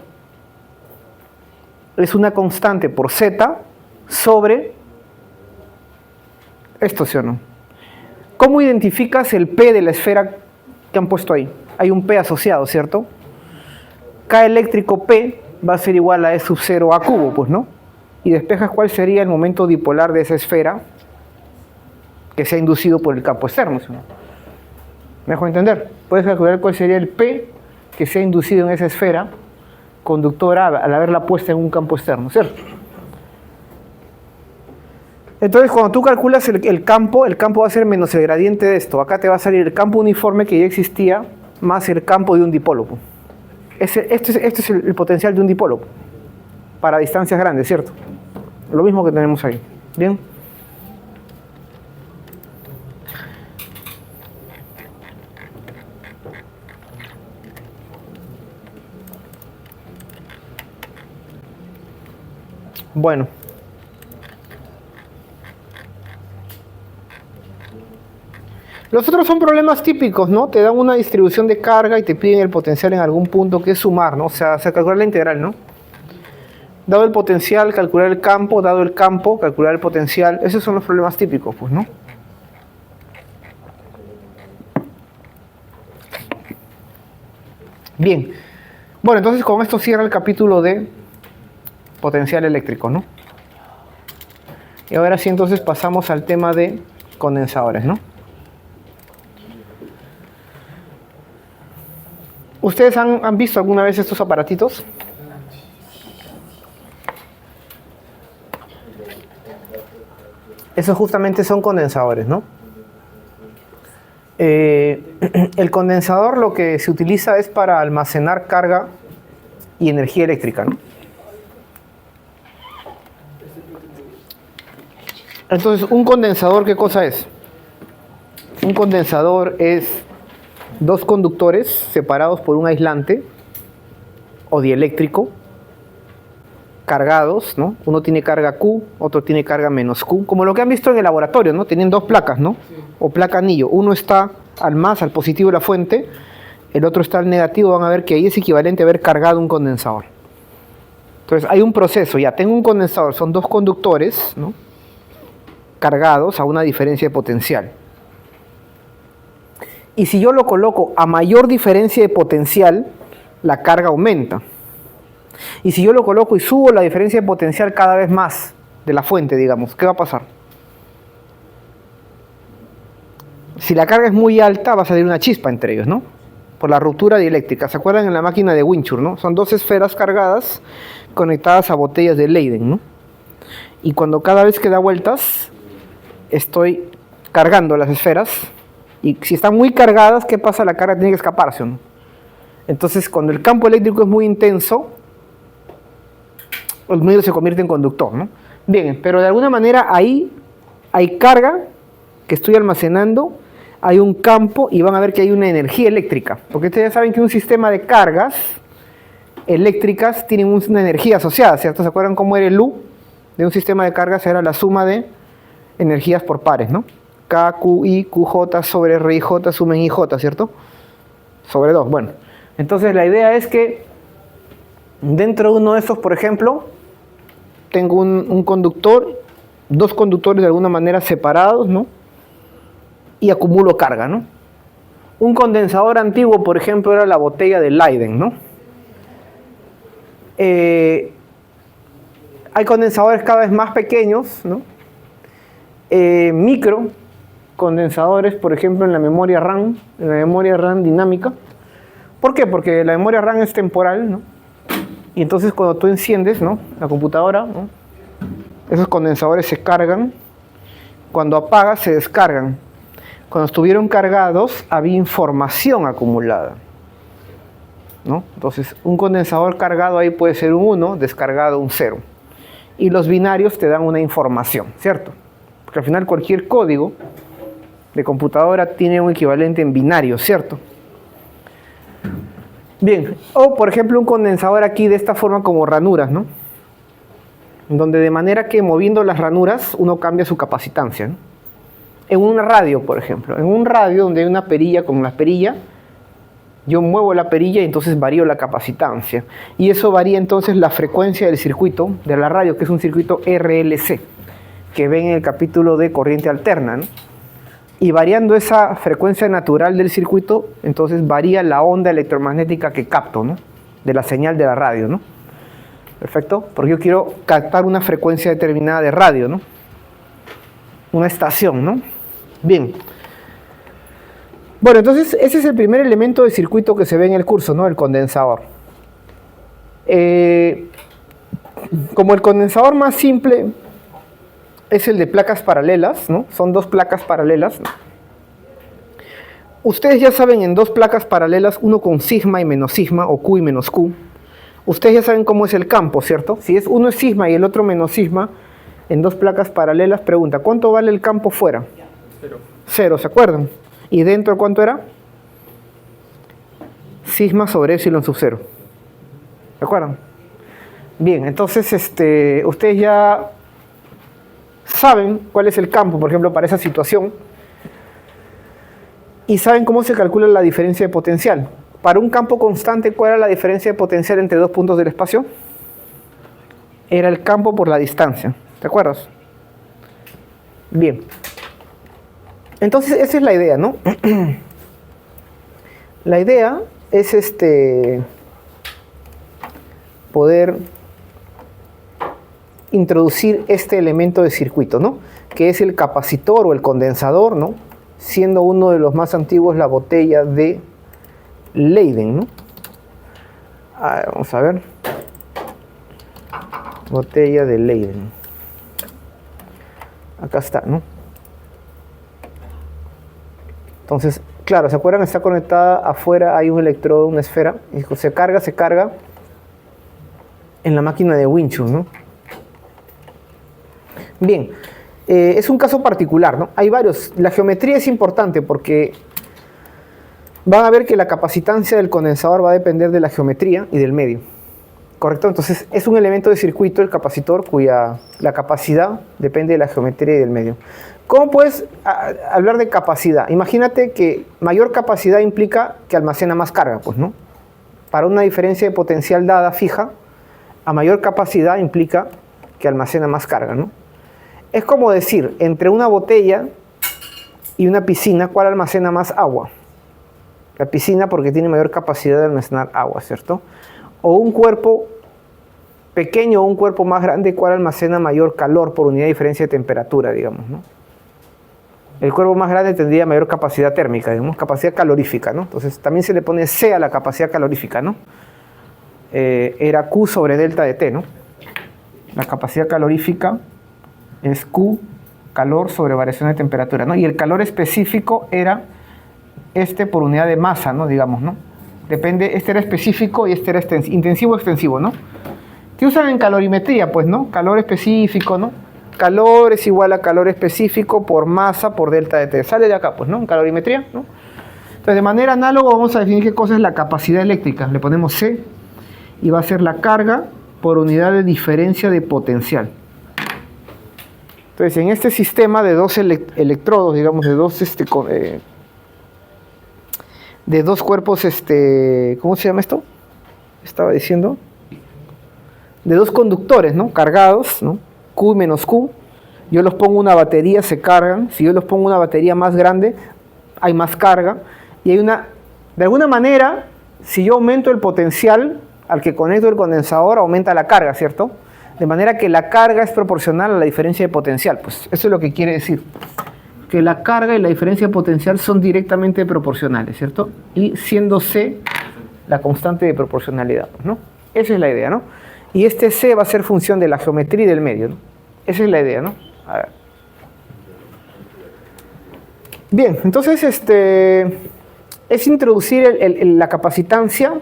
Es una constante por Z sobre esto, ¿sí o no? ¿Cómo identificas el P de la esfera que han puesto ahí? Hay un P asociado, ¿cierto? K eléctrico P va a ser igual a E sub 0 A cubo, pues, ¿no? Y despejas cuál sería el momento dipolar de esa esfera que sea inducido por el campo externo, ¿sí o no? ¿Me dejo entender? Puedes calcular cuál sería el P que sea inducido en esa esfera conductora al haberla puesta en un campo externo, ¿cierto? Entonces, cuando tú calculas el campo va a ser menos el gradiente de esto. Acá te va a salir el campo uniforme que ya existía, más el campo de un dipolo. Este es el potencial de un dipolo, para distancias grandes, ¿cierto? Lo mismo que tenemos ahí. ¿Bien? Bueno. Los otros son problemas típicos, ¿no? Te dan una distribución de carga y te piden el potencial en algún punto, que es sumar, ¿no? O sea, calcular la integral, ¿no? Dado el potencial, calcular el campo, dado el campo, calcular el potencial. Esos son los problemas típicos, pues, ¿no? Bien. Bueno, entonces con esto cierra el capítulo de potencial eléctrico, ¿no? Y ahora sí, entonces pasamos al tema de condensadores, ¿no? ¿Ustedes han visto alguna vez estos aparatitos? Esos justamente son condensadores, ¿no? El condensador lo que se utiliza es para almacenar carga y energía eléctrica, ¿no? Entonces, ¿un condensador qué cosa es? Un condensador es dos conductores separados por un aislante o dieléctrico, cargados, ¿no? Uno tiene carga Q, otro tiene carga menos Q, como lo que han visto en el laboratorio, ¿no? Tienen dos placas, ¿no? Sí. O placa anillo. Uno está al positivo de la fuente, el otro está al negativo. Van a ver que ahí es equivalente a haber cargado un condensador. Entonces hay un proceso, ya tengo un condensador, son dos conductores, ¿no? Cargados a una diferencia de potencial. Y si yo lo coloco a mayor diferencia de potencial, la carga aumenta. Y si yo lo coloco y subo la diferencia de potencial cada vez más de la fuente, digamos, ¿qué va a pasar? Si la carga es muy alta, va a salir una chispa entre ellos, ¿no? Por la ruptura dieléctrica. ¿Se acuerdan en la máquina de Winchur, no? Son dos esferas cargadas conectadas a botellas de Leyden, ¿no? Y cuando cada vez que da vueltas, estoy cargando las esferas. Y si están muy cargadas, ¿qué pasa? La carga tiene que escaparse, ¿no? Entonces, cuando el campo eléctrico es muy intenso, el medio se convierte en conductor, ¿no? Bien, pero de alguna manera ahí hay carga que estoy almacenando, hay un campo y van a ver que hay una energía eléctrica. Porque ustedes ya saben que un sistema de cargas eléctricas tiene una energía asociada, ¿cierto? ¿Se acuerdan cómo era el U de un sistema de cargas? Era la suma de energías por pares, ¿no? K, Q, I, QJ sobre R, I, J, sumen I, J, ¿cierto? Sobre 2, bueno. Entonces la idea es que dentro de uno de estos, por ejemplo, tengo un conductor, dos conductores de alguna manera separados, ¿no? Y acumulo carga, ¿no? Un condensador antiguo, por ejemplo, era la botella de Leyden, ¿no? Hay condensadores cada vez más pequeños, ¿no? Micro condensadores, por ejemplo, en la memoria RAM dinámica. ¿Por qué? Porque la memoria RAM es temporal, ¿no? Y entonces cuando tú enciendes, ¿no?, la computadora, ¿no?, esos condensadores se cargan. Cuando apagas, se descargan. Cuando estuvieron cargados, había información acumulada, ¿no? Entonces, un condensador cargado ahí puede ser un 1, descargado un 0. Y los binarios te dan una información, ¿cierto? Porque al final cualquier código de computadora tiene un equivalente en binario, ¿cierto? Bien, o por ejemplo un condensador aquí de esta forma como ranuras, ¿no? Donde de manera que moviendo las ranuras uno cambia su capacitancia, ¿no? En una radio, por ejemplo, en un radio donde hay una perilla, con la perilla yo muevo la perilla y entonces varío la capacitancia. Y eso varía entonces la frecuencia del circuito de la radio, que es un circuito RLC, que ven en el capítulo de corriente alterna, ¿no? Y variando esa frecuencia natural del circuito, entonces varía la onda electromagnética que capto, ¿no?, de la señal de la radio, ¿no? Perfecto, porque yo quiero captar una frecuencia determinada de radio, ¿no? Una estación, ¿no? Bien. Bueno, entonces ese es el primer elemento de circuito que se ve en el curso, ¿no?, el condensador. Como el condensador más simple es el de placas paralelas, ¿no? Son dos placas paralelas. Ustedes ya saben en dos placas paralelas, uno con sigma y menos sigma, o Q y menos Q. Ustedes ya saben cómo es el campo, ¿cierto? Si es uno es sigma y el otro menos sigma, en dos placas paralelas, pregunta, ¿cuánto vale el campo fuera? 0. 0, ¿se acuerdan? ¿Y dentro cuánto era? Sigma sobre epsilon sub 0. ¿Se acuerdan? Bien, entonces ustedes ya saben cuál es el campo, por ejemplo, para esa situación. Y saben cómo se calcula la diferencia de potencial. Para un campo constante, ¿cuál era la diferencia de potencial entre dos puntos del espacio? Era el campo por la distancia. ¿Te acuerdas? Bien. Entonces, esa es la idea, ¿no? La idea es poder introducir este elemento de circuito, ¿no? Que es el capacitor o el condensador, ¿no? Siendo uno de los más antiguos la botella de Leyden, ¿no? Vamos a ver. Botella de Leyden. Acá está, ¿no? Entonces, claro, ¿se acuerdan? Está conectada afuera, hay un electrodo, una esfera, y se carga en la máquina de Winchus, ¿no? Bien, es un caso particular, ¿no? Hay varios. La geometría es importante porque van a ver que la capacitancia del condensador va a depender de la geometría y del medio, ¿correcto? Entonces, es un elemento de circuito, el capacitor, cuya la capacidad depende de la geometría y del medio. ¿Cómo puedes hablar de capacidad? Imagínate que mayor capacidad implica que almacena más carga, pues, ¿no? Para una diferencia de potencial dada fija, a mayor capacidad implica que almacena más carga, ¿no? Es como decir, entre una botella y una piscina, ¿cuál almacena más agua? La piscina porque tiene mayor capacidad de almacenar agua, ¿cierto? O un cuerpo pequeño o un cuerpo más grande, ¿cuál almacena mayor calor por unidad de diferencia de temperatura, digamos, ¿no? El cuerpo más grande tendría mayor capacidad térmica, digamos, capacidad calorífica, ¿no? Entonces también se le pone C a la capacidad calorífica, ¿no? Era Q sobre delta de T, ¿no? La capacidad calorífica es Q, calor sobre variación de temperatura, ¿no? Y el calor específico era por unidad de masa, ¿no? Digamos, ¿no? Depende, este era específico y este era intensivo o extensivo, ¿no? ¿Qué usan en calorimetría? Pues, ¿no? Calor específico, ¿no? Calor es igual a calor específico por masa por delta de T. Sale de acá, pues, ¿no? En calorimetría, ¿no? Entonces, de manera análoga vamos a definir qué cosa es la capacidad eléctrica. Le ponemos C y va a ser la carga por unidad de diferencia de potencial. Entonces, en este sistema de dos electrodos, digamos, de dos cuerpos, ¿cómo se llama esto? Estaba diciendo, de dos conductores, ¿no? Cargados, ¿no? Q y menos Q. Yo los pongo una batería, se cargan. Si yo los pongo una batería más grande, hay más carga. Y hay de alguna manera, si yo aumento el potencial al que conecto el condensador, aumenta la carga, ¿cierto? De manera que la carga es proporcional a la diferencia de potencial. Pues eso es lo que quiere decir. Que la carga y la diferencia de potencial son directamente proporcionales, ¿cierto? Y siendo C la constante de proporcionalidad, ¿no? Esa es la idea, ¿no? Y este C va a ser función de la geometría y del medio, ¿no? Esa es la idea, ¿no? A ver. Bien, entonces es introducir la capacitancia.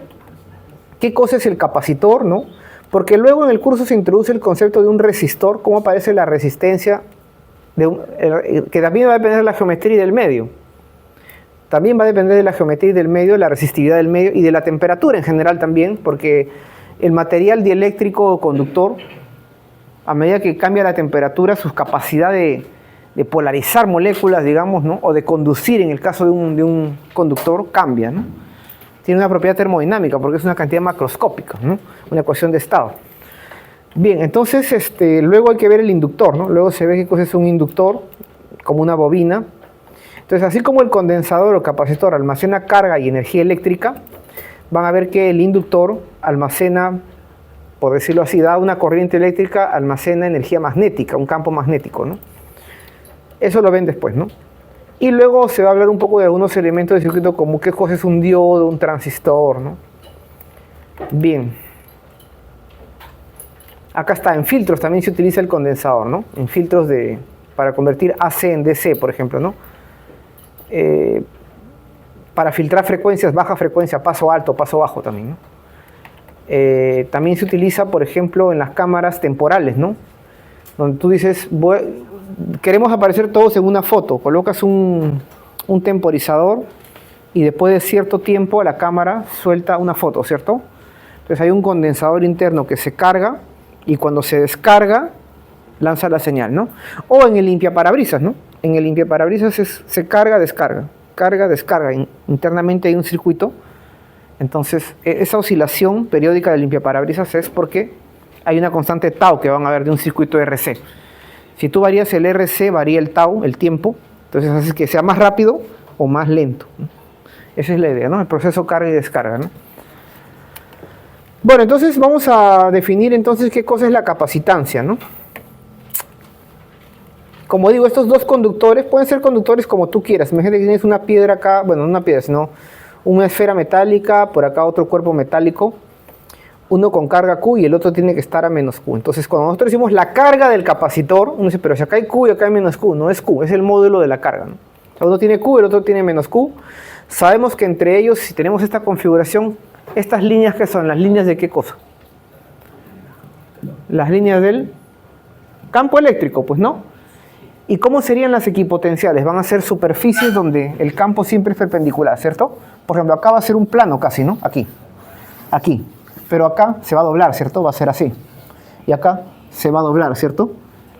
¿Qué cosa es el capacitor, no? Porque luego en el curso se introduce el concepto de un resistor, cómo aparece la resistencia, que también va a depender de la geometría y del medio. También va a depender de la geometría y del medio, la resistividad del medio y de la temperatura en general también, porque el material dieléctrico o conductor, a medida que cambia la temperatura, su capacidad de polarizar moléculas, digamos, ¿no? O de conducir, en el caso de un conductor, cambia, ¿no? Tiene una propiedad termodinámica porque es una cantidad macroscópica, ¿no? Una ecuación de estado. Bien, entonces luego hay que ver el inductor, ¿no? Luego se ve qué cosa es un inductor, como una bobina. Entonces, así como el condensador o capacitor almacena carga y energía eléctrica, van a ver que el inductor almacena, por decirlo así, da una corriente eléctrica, almacena energía magnética, un campo magnético, ¿no? Eso lo ven después, ¿no? Y luego se va a hablar un poco de algunos elementos de circuito, como qué cosa es un diodo, un transistor, ¿no? Bien. Acá está, en filtros también se utiliza el condensador, ¿no? En filtros para convertir AC en DC, por ejemplo, ¿no? Para filtrar frecuencias, baja frecuencia, paso alto, paso bajo también, ¿no? También se utiliza, por ejemplo, en las cámaras temporales, ¿no? Donde tú dices, queremos aparecer todos en una foto, colocas un temporizador y después de cierto tiempo la cámara suelta una foto, ¿cierto? Entonces hay un condensador interno que se carga y cuando se descarga lanza la señal, ¿no? O en el limpiaparabrisas, ¿no? En el limpiaparabrisas se carga, descarga, carga, descarga. Internamente hay un circuito. Entonces esa oscilación periódica del limpiaparabrisas es porque hay una constante tau que van a ver de un circuito RC. Si tú varías el RC, varía el tau, el tiempo. Entonces haces que sea más rápido o más lento, ¿no? Esa es la idea, ¿no? El proceso carga y descarga, ¿no? Bueno, entonces vamos a definir entonces qué cosa es la capacitancia, ¿no? Como digo, estos dos conductores pueden ser conductores como tú quieras. Imagínate que tienes una piedra acá, bueno, no una piedra, sino una esfera metálica, por acá otro cuerpo metálico, uno con carga Q y el otro tiene que estar a menos Q. Entonces, cuando nosotros decimos la carga del capacitor, uno dice, pero si acá hay Q y acá hay menos Q, no es Q, es el módulo de la carga, ¿no? O sea, uno tiene Q y el otro tiene menos Q. Sabemos que entre ellos, si tenemos esta configuración, estas líneas, ¿qué son? ¿Las líneas de qué cosa? Las líneas del campo eléctrico, pues, ¿no? ¿Y cómo serían las equipotenciales? Van a ser superficies donde el campo siempre es perpendicular, ¿cierto? Por ejemplo, acá va a ser un plano casi, ¿no? Aquí. Pero acá se va a doblar, ¿cierto? Va a ser así. Y acá se va a doblar, ¿cierto?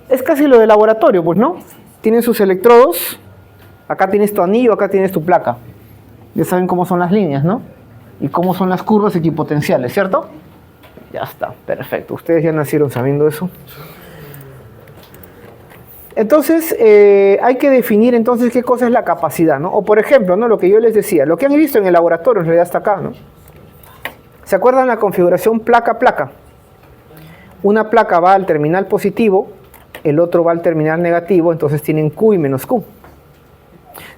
Es casi lo de laboratorio, pues, ¿no? Tienen sus electrodos. Acá tienes tu anillo, acá tienes tu placa. Ya saben cómo son las líneas, ¿no? Y cómo son las curvas equipotenciales, ¿cierto? Ya está, perfecto. Ustedes ya nacieron sabiendo eso. Entonces, hay que definir entonces qué cosa es la capacidad, ¿no? O por ejemplo, ¿no? Lo que yo les decía, lo que han visto en el laboratorio en realidad está acá, ¿no? ¿Se acuerdan la configuración placa-placa? Una placa va al terminal positivo, el otro va al terminal negativo, entonces tienen Q y menos Q.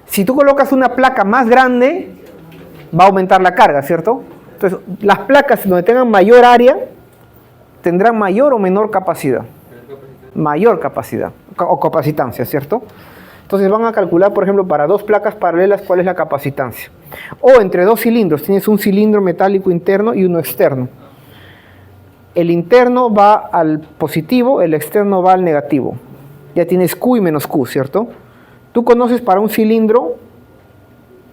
Si tú colocas una placa más grande, va a aumentar la carga, ¿cierto? Entonces, las placas donde tengan mayor área, tendrán mayor o menor capacidad. Mayor capacidad o capacitancia, ¿cierto? Entonces van a calcular, por ejemplo, para dos placas paralelas cuál es la capacitancia. O entre dos cilindros, tienes un cilindro metálico interno y uno externo. El interno va al positivo, el externo va al negativo. Ya tienes Q y menos Q, ¿cierto? Tú conoces para un cilindro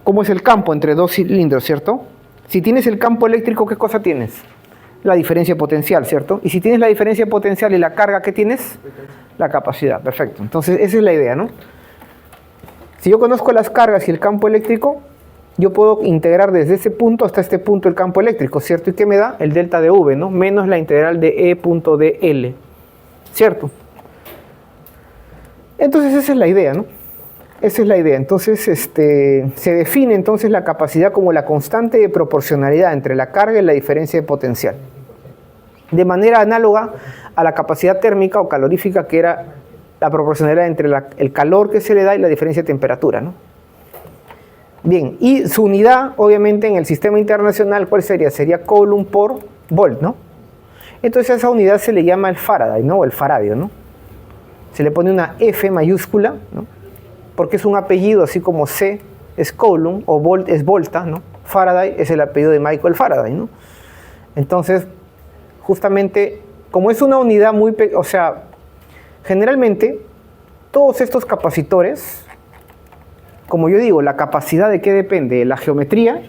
cómo es el campo entre dos cilindros, ¿cierto? Si tienes el campo eléctrico, ¿qué cosa tienes? La diferencia potencial, ¿cierto? Y si tienes la diferencia potencial y la carga, ¿qué tienes? La capacidad, perfecto. Entonces, esa es la idea, ¿no? Si yo conozco las cargas y el campo eléctrico, yo puedo integrar desde ese punto hasta este punto el campo eléctrico, ¿cierto? ¿Y qué me da? El delta de V, ¿no? Menos la integral de E punto dl, ¿cierto? Entonces, esa es la idea, ¿no? Esa es la idea. Entonces, se define entonces la capacidad como la constante de proporcionalidad entre la carga y la diferencia de potencial. De manera análoga a la capacidad térmica o calorífica, que era la proporcionalidad entre el calor que se le da y la diferencia de temperatura, ¿no? Bien, y su unidad, obviamente, en el sistema internacional, ¿cuál sería? Sería Coulomb por volt, ¿no? Entonces, a esa unidad se le llama el Faraday, ¿no? O el faradio, ¿no? Se le pone una F mayúscula, ¿no? Porque es un apellido, así como C es Coulomb o volt es volta, ¿no? Faraday es el apellido de Michael Faraday, ¿no? Entonces, justamente, como es una unidad muy pequeña, o sea, generalmente, todos estos capacitores, como yo digo, la capacidad de qué depende, de la geometría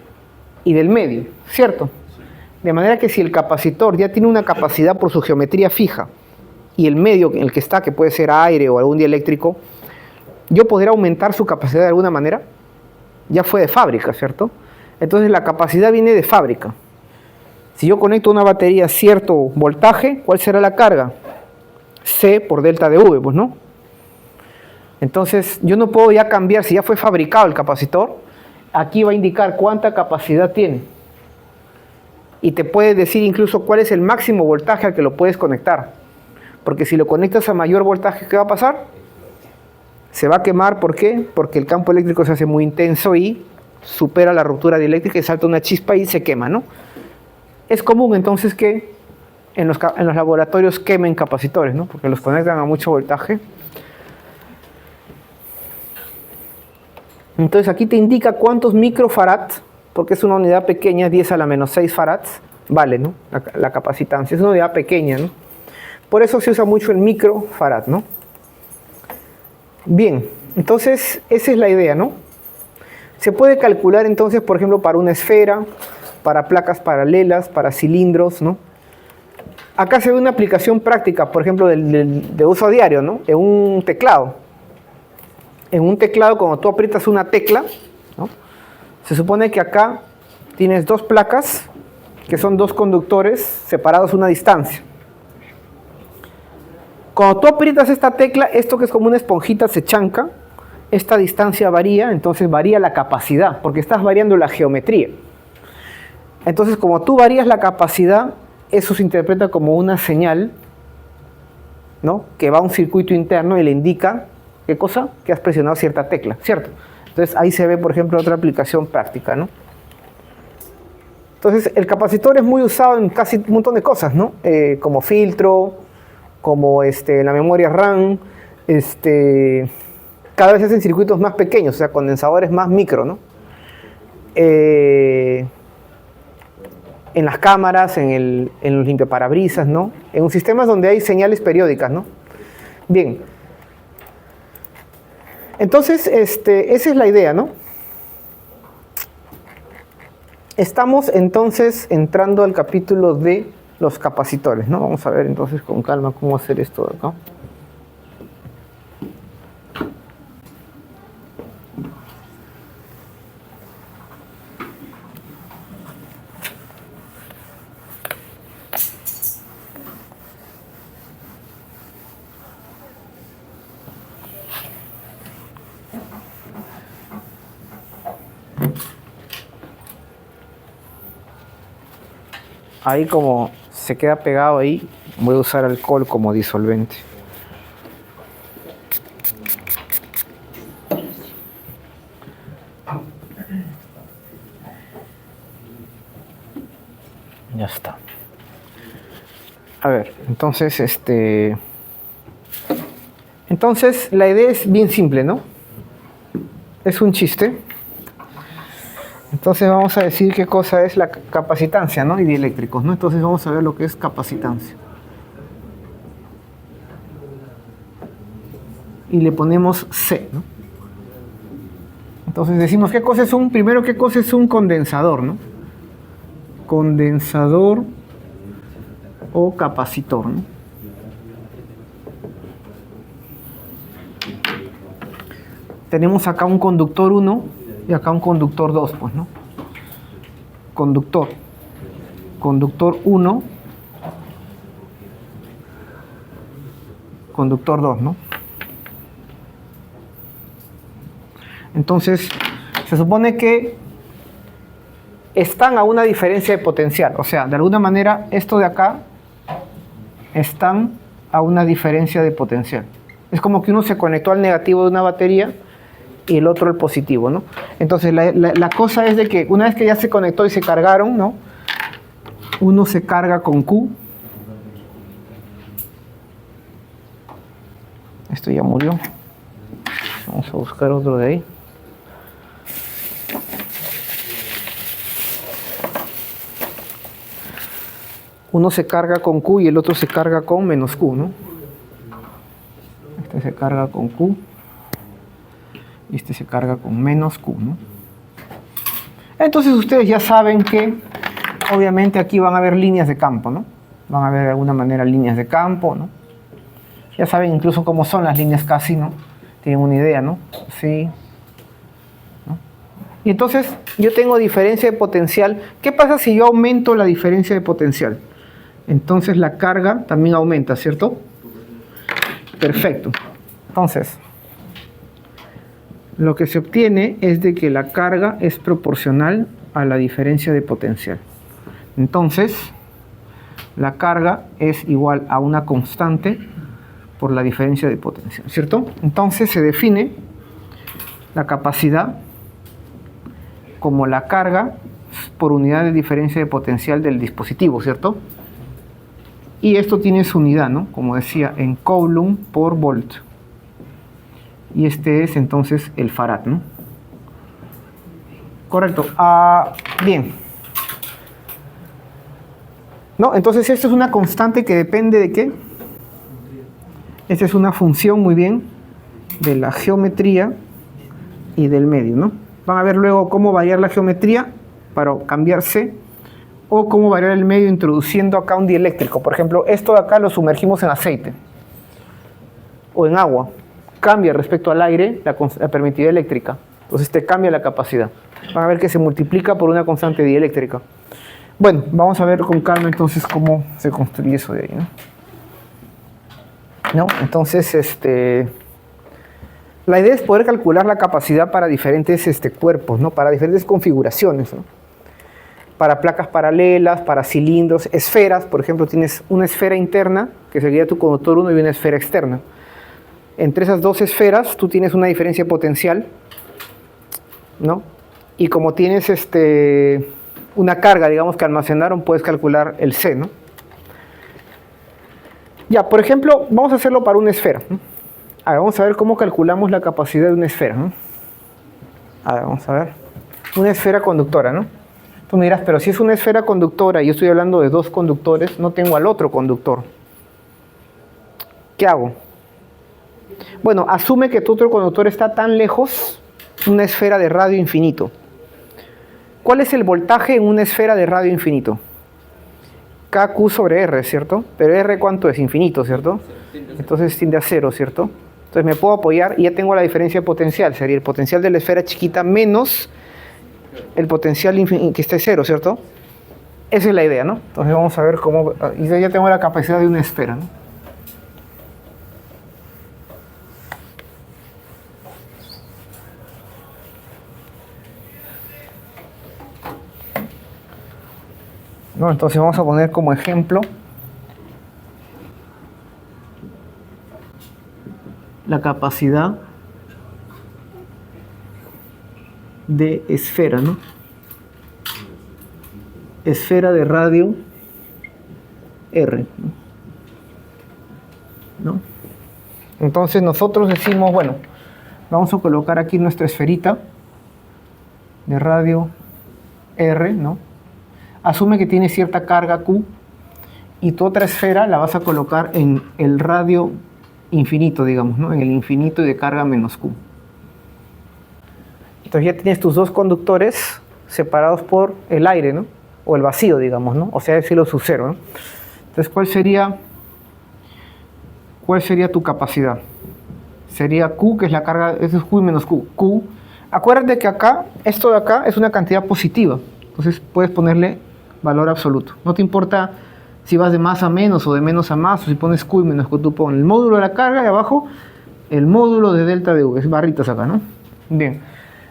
y del medio, ¿cierto? De manera que si el capacitor ya tiene una capacidad por su geometría fija y el medio en el que está, que puede ser aire o algún dieléctrico, yo podría aumentar su capacidad de alguna manera, ya fue de fábrica, ¿cierto? Entonces la capacidad viene de fábrica. Si yo conecto una batería a cierto voltaje, ¿cuál será la carga? C por delta de V, pues, ¿no? Entonces yo no puedo ya cambiar, si ya fue fabricado el capacitor, aquí va a indicar cuánta capacidad tiene. Y te puede decir incluso cuál es el máximo voltaje al que lo puedes conectar. Porque si lo conectas a mayor voltaje, ¿qué va a pasar? Se va a quemar, ¿por qué? Porque el campo eléctrico se hace muy intenso y supera la ruptura dieléctrica y salta una chispa y se quema, ¿no? Es común entonces que en los laboratorios quemen capacitores, ¿no? Porque los conectan a mucho voltaje. Entonces aquí te indica cuántos microfarads, porque es una unidad pequeña, 10 a la menos 6 farads, vale, ¿no? La capacitancia, es una unidad pequeña, ¿no? Por eso se usa mucho el microfarad, ¿no? Bien, entonces esa es la idea, ¿no? Se puede calcular entonces, por ejemplo, para una esfera, para placas paralelas, para cilindros, ¿no? Acá se ve una aplicación práctica, por ejemplo, de uso diario, ¿no? En un teclado. En un teclado, cuando tú aprietas una tecla, ¿no? Se supone que acá tienes dos placas, que son dos conductores separados a una distancia. Cuando tú aprietas esta tecla, esto que es como una esponjita se chanca, esta distancia varía, entonces varía la capacidad, porque estás variando la geometría. Entonces, como tú varías la capacidad, eso se interpreta como una señal, ¿no? Que va a un circuito interno y le indica, ¿qué cosa? Que has presionado cierta tecla, ¿cierto? Entonces, ahí se ve, por ejemplo, otra aplicación práctica, ¿no? Entonces, el capacitor es muy usado en casi un montón de cosas, ¿no? Como filtro, como la memoria RAM, cada vez hacen circuitos más pequeños, o sea, condensadores más micro, ¿no? En las cámaras, en los limpiaparabrisas, ¿no? En sistemas donde hay señales periódicas, ¿no? Bien. Entonces, esa es la idea, ¿no? Estamos entonces entrando al capítulo de los capacitores, ¿no? Vamos a ver entonces con calma cómo hacer esto de acá. Ahí como se queda pegado ahí, voy a usar alcohol como disolvente. Ya está. A ver, entonces entonces la idea es bien simple, ¿no? Es un chiste. Entonces vamos a decir qué cosa es la capacitancia, ¿no? Y dieléctricos, ¿no? Entonces vamos a ver lo que es capacitancia. Y le ponemos C, ¿no? Entonces decimos qué cosa es primero qué cosa es un condensador, ¿no? Condensador o capacitor, ¿no? Tenemos acá un conductor 1 y acá un conductor 2, pues, ¿no? Conductor 1, conductor 2, ¿no? Entonces, se supone que están a una diferencia de potencial, o sea, de alguna manera, esto de acá están a una diferencia de potencial. Es como que uno se conectó al negativo de una batería y el otro al positivo, ¿no? Entonces la cosa es de que una vez que ya se conectó y se cargaron, ¿no? Uno se carga con Q. Esto ya murió. Vamos a buscar otro de ahí. Uno se carga con Q y el otro se carga con menos Q, ¿no? Este se carga con Q. Y este se carga con menos Q, ¿no? Entonces ustedes ya saben que obviamente aquí van a haber líneas de campo, ¿no? Van a haber de alguna manera líneas de campo, ¿no? Ya saben incluso cómo son las líneas casi, ¿no? Tienen una idea, ¿no? Sí. ¿No? Y entonces yo tengo diferencia de potencial. ¿Qué pasa si yo aumento la diferencia de potencial? Entonces la carga también aumenta, ¿cierto? Perfecto. Entonces, lo que se obtiene es de que la carga es proporcional a la diferencia de potencial. Entonces, la carga es igual a una constante por la diferencia de potencial, ¿cierto? Entonces se define la capacidad como la carga por unidad de diferencia de potencial del dispositivo, ¿cierto? Y esto tiene su unidad, ¿no? Como decía, en Coulomb por volt. Y este es entonces el farad, ¿no? Correcto. Bien. ¿No? Entonces esto es una constante que depende de ¿qué? Esta es una función, muy bien, de la geometría y del medio, ¿no? Van a ver luego cómo variar la geometría para cambiarse, o cómo variar el medio introduciendo acá un dieléctrico. Por ejemplo, esto de acá lo sumergimos en aceite o en agua. Cambia respecto al aire la permitividad eléctrica. Entonces te cambia la capacidad. Van a ver que se multiplica por una constante dieléctrica. Bueno, vamos a ver con calma entonces cómo se construye eso de ahí, ¿no? Entonces, la idea es poder calcular la capacidad para diferentes cuerpos, ¿no? Para diferentes configuraciones, ¿no? Para placas paralelas, para cilindros, esferas. Por ejemplo, tienes una esfera interna, que sería tu conductor 1, y una esfera externa. Entre esas dos esferas, tú tienes una diferencia potencial, ¿no? Y como tienes una carga, digamos, que almacenaron, puedes calcular el C, ¿no? Ya, por ejemplo, vamos a hacerlo para una esfera, ¿no? A ver, vamos a ver cómo calculamos la capacidad de una esfera, ¿no? A ver, vamos a ver. Una esfera conductora, ¿no? Tú me dirás, pero si es una esfera conductora y yo estoy hablando de dos conductores, no tengo al otro conductor. ¿Qué hago? Bueno, asume que tu otro conductor está tan lejos, una esfera de radio infinito. ¿Cuál es el voltaje en una esfera de radio infinito? KQ sobre R, ¿cierto? Pero R, ¿cuánto es? Infinito, ¿cierto? Entonces tiende a cero, ¿cierto? Entonces me puedo apoyar y ya tengo la diferencia potencial. Sería el potencial de la esfera chiquita menos el potencial que esté cero, ¿cierto? Esa es la idea, ¿no? Entonces vamos a ver cómo... Y ya tengo la capacidad de una esfera, ¿no? ¿No? Entonces vamos a poner como ejemplo la capacidad de esfera, ¿no? Esfera de radio R, ¿no? Entonces nosotros decimos, bueno, vamos a colocar aquí nuestra esferita de radio R, ¿no? Asume que tiene cierta carga Q y tu otra esfera la vas a colocar en el radio infinito, digamos, ¿no? En el infinito y de carga menos Q. Entonces ya tienes tus dos conductores separados por el aire, ¿no? O el vacío, digamos, ¿no? O sea, epsilon sub cero, ¿no? Entonces, ¿cuál sería tu capacidad? Sería Q, que es la carga, eso es Q y menos Q. Q. Acuérdate que acá, esto de acá es una cantidad positiva. Entonces puedes ponerle valor absoluto. No te importa si vas de más a menos o de menos a más, o si pones Q y menos Q, tú pones el módulo de la carga y abajo el módulo de delta de V. Es barritas acá, ¿no? Bien.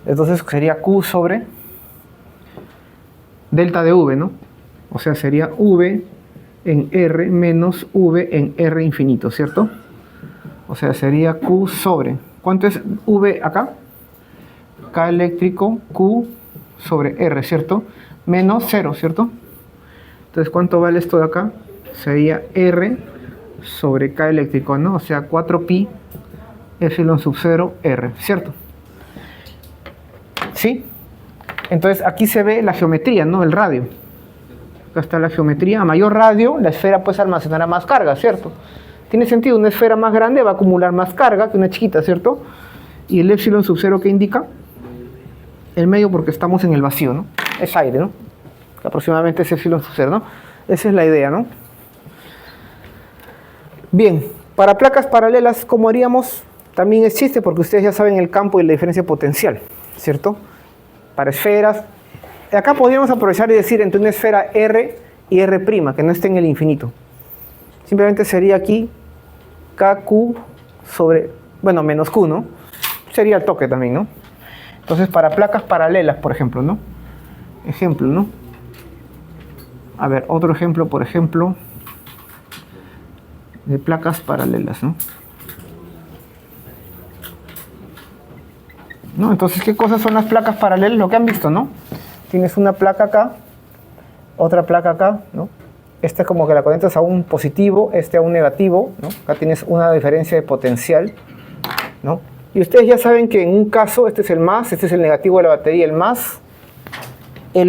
Entonces sería Q sobre delta de V, ¿no? O sea, sería V en R menos V en R infinito, ¿cierto? O sea, sería Q sobre... ¿Cuánto es V acá? K eléctrico, Q sobre R, ¿cierto? Menos 0, ¿cierto? Entonces, ¿cuánto vale esto de acá? Sería R sobre K eléctrico, ¿no? O sea, 4pi epsilon sub 0 R, ¿cierto? ¿Sí? Entonces, aquí se ve la geometría, ¿no? El radio. Acá está la geometría. A mayor radio, la esfera pues almacenará más carga, ¿cierto? Tiene sentido, una esfera más grande va a acumular más carga que una chiquita, ¿cierto? Y el epsilon sub 0, ¿qué indica? El medio, porque estamos en el vacío, ¿no? Es aire, ¿no? Que aproximadamente es epsilon sub 0, ¿no? Esa es la idea, ¿no? Bien, para placas paralelas, ¿cómo haríamos? También existe, porque ustedes ya saben el campo y la diferencia potencial, ¿cierto? Para esferas. Acá podríamos aprovechar y decir entre una esfera R y R', que no esté en el infinito. Simplemente sería aquí KQ sobre, bueno, menos Q, ¿no? Sería el toque también, ¿no? Entonces, para placas paralelas, por ejemplo, ¿no? Ejemplo, ¿no? A ver, otro ejemplo, por ejemplo, de placas paralelas, ¿no? ¿No? Entonces, ¿qué cosas son las placas paralelas? Lo que han visto, ¿no? Tienes una placa acá, otra placa acá, ¿no? Esta es como que la conectas a un positivo, este a un negativo, ¿no? Acá tienes una diferencia de potencial, ¿no? Y ustedes ya saben que en un caso, este es el más, este es el negativo de la batería, el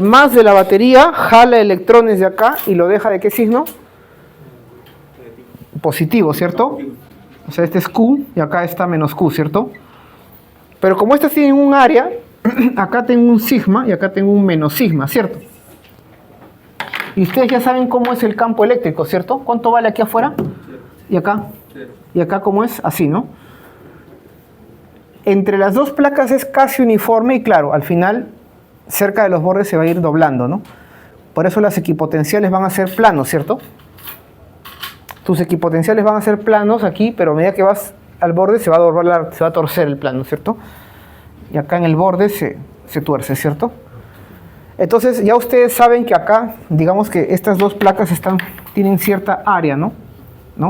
más de la batería jala electrones de acá y lo deja ¿de qué signo? Positivo, ¿cierto? O sea, este es Q y acá está menos Q, ¿cierto? Pero como estas tienen un área, acá tengo un sigma y acá tengo un menos sigma, ¿cierto? Y ustedes ya saben cómo es el campo eléctrico, ¿cierto? ¿Cuánto vale aquí afuera? ¿Y acá? ¿Y acá cómo es? Así, ¿no? Entre las dos placas es casi uniforme y claro, al final, cerca de los bordes se va a ir doblando, ¿no? Por eso las equipotenciales van a ser planos, ¿cierto? Tus equipotenciales van a ser planos aquí, pero a medida que vas al borde se va a doblar, se va a torcer el plano, ¿cierto? Y acá en el borde se tuerce, ¿cierto? Entonces ya ustedes saben que acá, digamos que estas dos placas tienen cierta área, ¿no?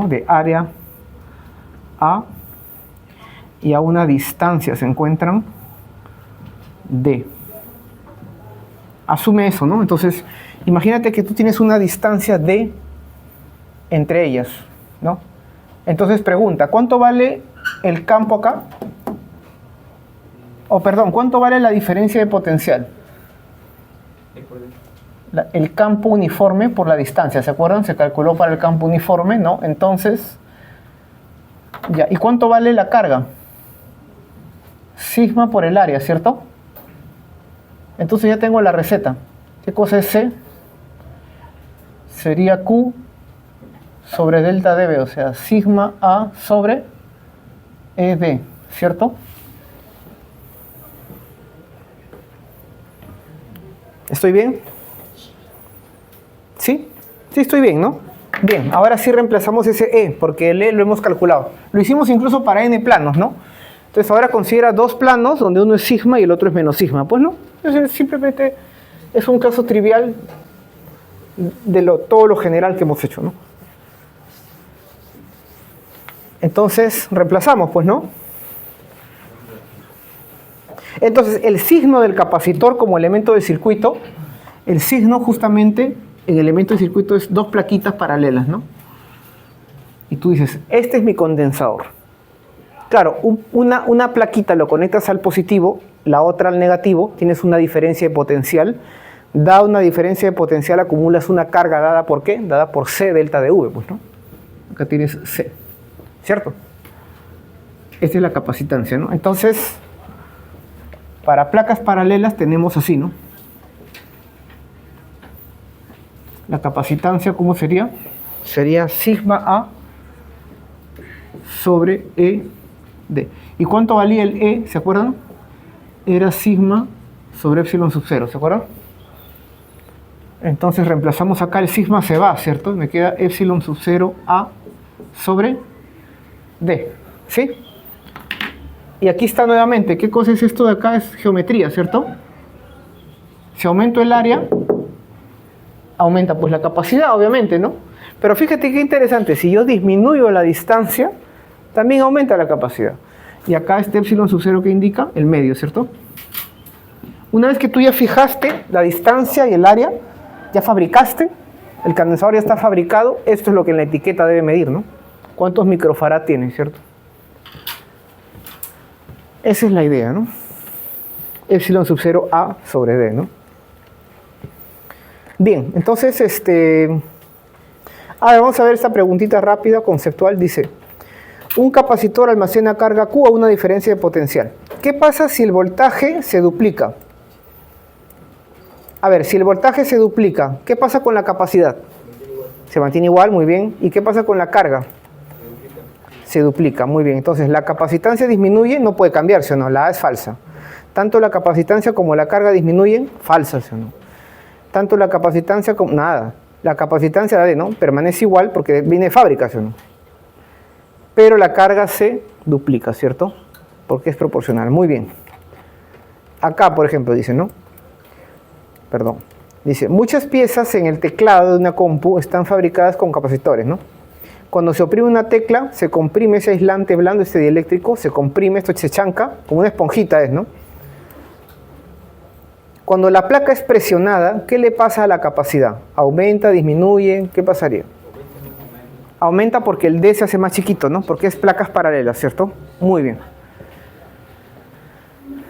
De área A y a una distancia se encuentran D. Asume eso, ¿no? Entonces, imagínate que tú tienes una distancia D entre ellas, ¿no? Entonces pregunta, ¿cuánto vale el campo acá? O perdón, ¿cuánto vale la diferencia de potencial? El campo uniforme por la distancia, ¿se acuerdan? Se calculó para el campo uniforme, ¿no? Entonces, ya, ¿y cuánto vale la carga? Sigma por el área, ¿cierto? Entonces ya tengo la receta. ¿Qué cosa es C? Sería Q sobre delta dB, o sea, sigma A sobre ED, ¿cierto? ¿Estoy bien? ¿Sí? Sí, estoy bien, ¿no? Bien, ahora sí reemplazamos ese E, porque el E lo hemos calculado. Lo hicimos incluso para N planos, ¿no? Entonces ahora considera dos planos donde uno es sigma y el otro es menos sigma. Pues no, simplemente es un caso trivial de todo lo general que hemos hecho, ¿no? Entonces reemplazamos, pues, ¿no? Entonces el signo del capacitor como elemento del circuito, el signo justamente en el elemento del circuito es dos plaquitas paralelas, ¿no? Y tú dices, este es mi condensador. Claro, una plaquita lo conectas al positivo, la otra al negativo, tienes una diferencia de potencial. Dada una diferencia de potencial acumulas una carga dada por ¿qué? Dada por C delta de V, pues, ¿no? Acá tienes C, ¿cierto? Esta es la capacitancia, ¿no? Entonces, para placas paralelas tenemos así, ¿no? La capacitancia, ¿cómo sería? Sería sigma A sobre ED. ¿Y cuánto valía el E? ¿Se acuerdan? Era sigma sobre epsilon sub 0, ¿se acuerdan? Entonces reemplazamos acá, el sigma se va, ¿cierto? Me queda epsilon sub 0 A sobre D, ¿sí? Y aquí está nuevamente, ¿qué cosa es esto de acá? Es geometría, ¿cierto? Si aumento el área, aumenta pues la capacidad, obviamente, ¿no? Pero fíjate qué interesante, si yo disminuyo la distancia, también aumenta la capacidad. Y acá este epsilon sub 0 que indica el medio, ¿cierto? Una vez que tú ya fijaste la distancia y el área, ya fabricaste, el condensador ya está fabricado, esto es lo que en la etiqueta debe medir, ¿no? ¿Cuántos microfarad tiene, cierto? Esa es la idea, ¿no? Epsilon sub 0 A sobre D, ¿no? Bien, entonces, ahora vamos a ver esta preguntita rápida, conceptual, dice, un capacitor almacena carga Q a una diferencia de potencial. ¿Qué pasa si el voltaje se duplica? A ver, si el voltaje se duplica, ¿qué pasa con la capacidad? Se mantiene igual, muy bien. ¿Y qué pasa con la carga? Se duplica, muy bien. Entonces, la capacitancia disminuye, no puede cambiarse, ¿o no? La A es falsa. Tanto la capacitancia como la carga disminuyen, falsas, ¿o no? Tanto la capacitancia como... nada. La capacitancia de ¿no? permanece igual porque viene de fábrica, ¿o no? Pero la carga se duplica, ¿cierto? Porque es proporcional. Muy bien. Acá, por ejemplo, dice, ¿no? Perdón. Dice, muchas piezas en el teclado de una compu están fabricadas con capacitores, ¿no? Cuando se oprime una tecla, se comprime ese aislante blando, este dieléctrico, se comprime, esto se chanca, como una esponjita es, ¿no? Cuando la placa es presionada, ¿qué le pasa a la capacidad? ¿Aumenta, disminuye? ¿Qué pasaría? Aumenta porque el D se hace más chiquito, ¿no? Porque es placas paralelas, ¿cierto? Muy bien.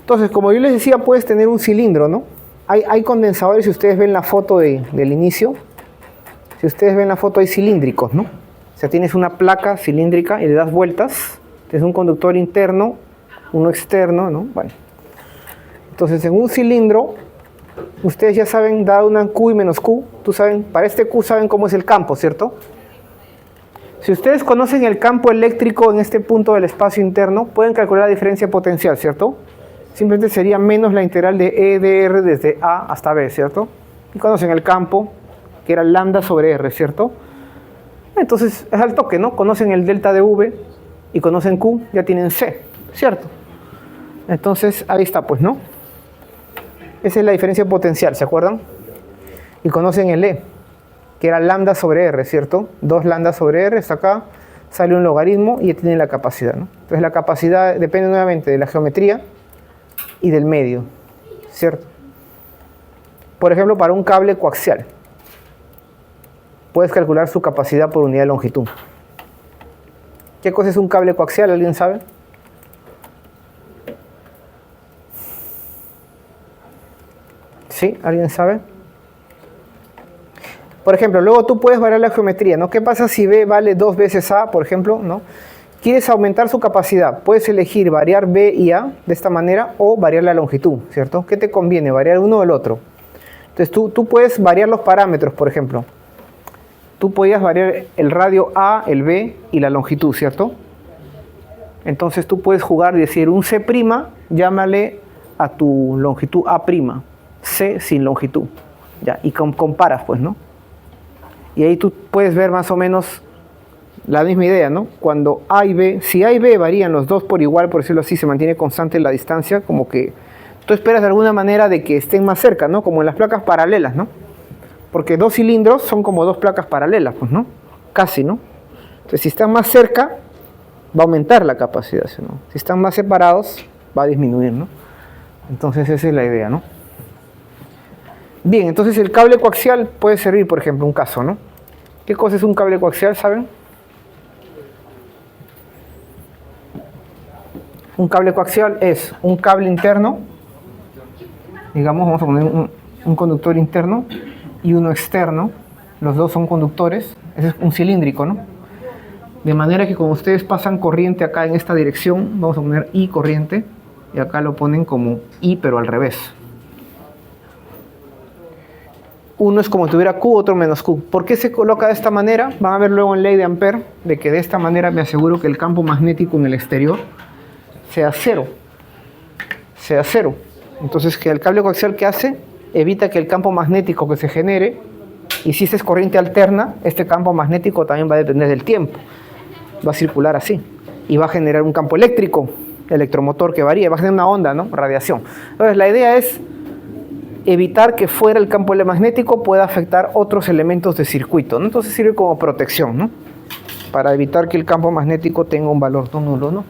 Entonces, como yo les decía, puedes tener un cilindro, ¿no? Hay condensadores, si ustedes ven la foto del inicio, si ustedes ven la foto hay cilíndricos, ¿no? O sea, tienes una placa cilíndrica y le das vueltas, tienes un conductor interno, uno externo, ¿no? Bueno. Entonces, en un cilindro, ustedes ya saben, dado una Q y menos Q, para este Q saben cómo es el campo, ¿cierto? Si ustedes conocen el campo eléctrico en este punto del espacio interno, pueden calcular la diferencia potencial, ¿cierto? Simplemente sería menos la integral de E de R desde A hasta B, ¿cierto? Y conocen el campo, que era lambda sobre R, ¿cierto? Entonces, es al toque, ¿no? Conocen el delta de V y conocen Q, ya tienen C, ¿cierto? Entonces, ahí está, pues, ¿no? Esa es la diferencia potencial, ¿se acuerdan? Y conocen el E, que era lambda sobre R, ¿cierto? 2 lambda sobre R, está acá, sale un logaritmo y ya tienen la capacidad, ¿no? Entonces, la capacidad depende nuevamente de la geometría y del medio, ¿cierto? Por ejemplo, para un cable coaxial, puedes calcular su capacidad por unidad de longitud. ¿Qué cosa es un cable coaxial? ¿Alguien sabe? ¿Sí? ¿Alguien sabe? Por ejemplo, luego tú puedes variar la geometría, ¿no? ¿Qué pasa si B vale 2 veces A, por ejemplo, ¿no? Quieres aumentar su capacidad, puedes elegir variar B y A de esta manera o variar la longitud, ¿cierto? ¿Qué te conviene? ¿Variar uno o el otro? Entonces tú puedes variar los parámetros, por ejemplo. Tú podías variar el radio A, el B y la longitud, ¿cierto? Entonces tú puedes jugar y decir un C', llámale a tu longitud A', C sin longitud, ya, y comparas, pues, ¿no? Y ahí tú puedes ver más o menos la misma idea, ¿no? Cuando A y B, si A y B varían los dos por igual, por decirlo así, se mantiene constante la distancia, como que tú esperas de alguna manera de que estén más cerca, ¿no? Como en las placas paralelas, ¿no? Porque 2 cilindros son como 2 placas paralelas, pues, ¿no? Casi, ¿no? Entonces, si están más cerca, va a aumentar la capacidad, ¿no? Si están más separados, va a disminuir, ¿no? Entonces, esa es la idea, ¿no? Bien, entonces el cable coaxial puede servir, por ejemplo, un caso, ¿no? ¿Qué cosa es un cable coaxial, saben? Un cable coaxial es un cable interno, digamos, vamos a poner un conductor interno y uno externo, los dos son conductores, ese es un cilíndrico, ¿no? De manera que cuando ustedes pasan corriente acá en esta dirección, vamos a poner I corriente, y acá lo ponen como I pero al revés. Uno es como si tuviera Q, otro menos Q. ¿Por qué se coloca de esta manera? Van a ver luego en ley de Ampère, de que de esta manera me aseguro que el campo magnético en el exterior sea cero. Sea cero. Entonces, que el cable coaxial, ¿qué hace? Evita que el campo magnético que se genere, y si esta es corriente alterna, este campo magnético también va a depender del tiempo. Va a circular así. Y va a generar un campo eléctrico, electromotor que varía, va a generar una onda, ¿no? Radiación. Entonces, la idea es evitar que fuera el campo magnético pueda afectar otros elementos de circuito, ¿no? Entonces sirve como protección, ¿no? Para evitar que el campo magnético tenga un valor no nulo, ¿no?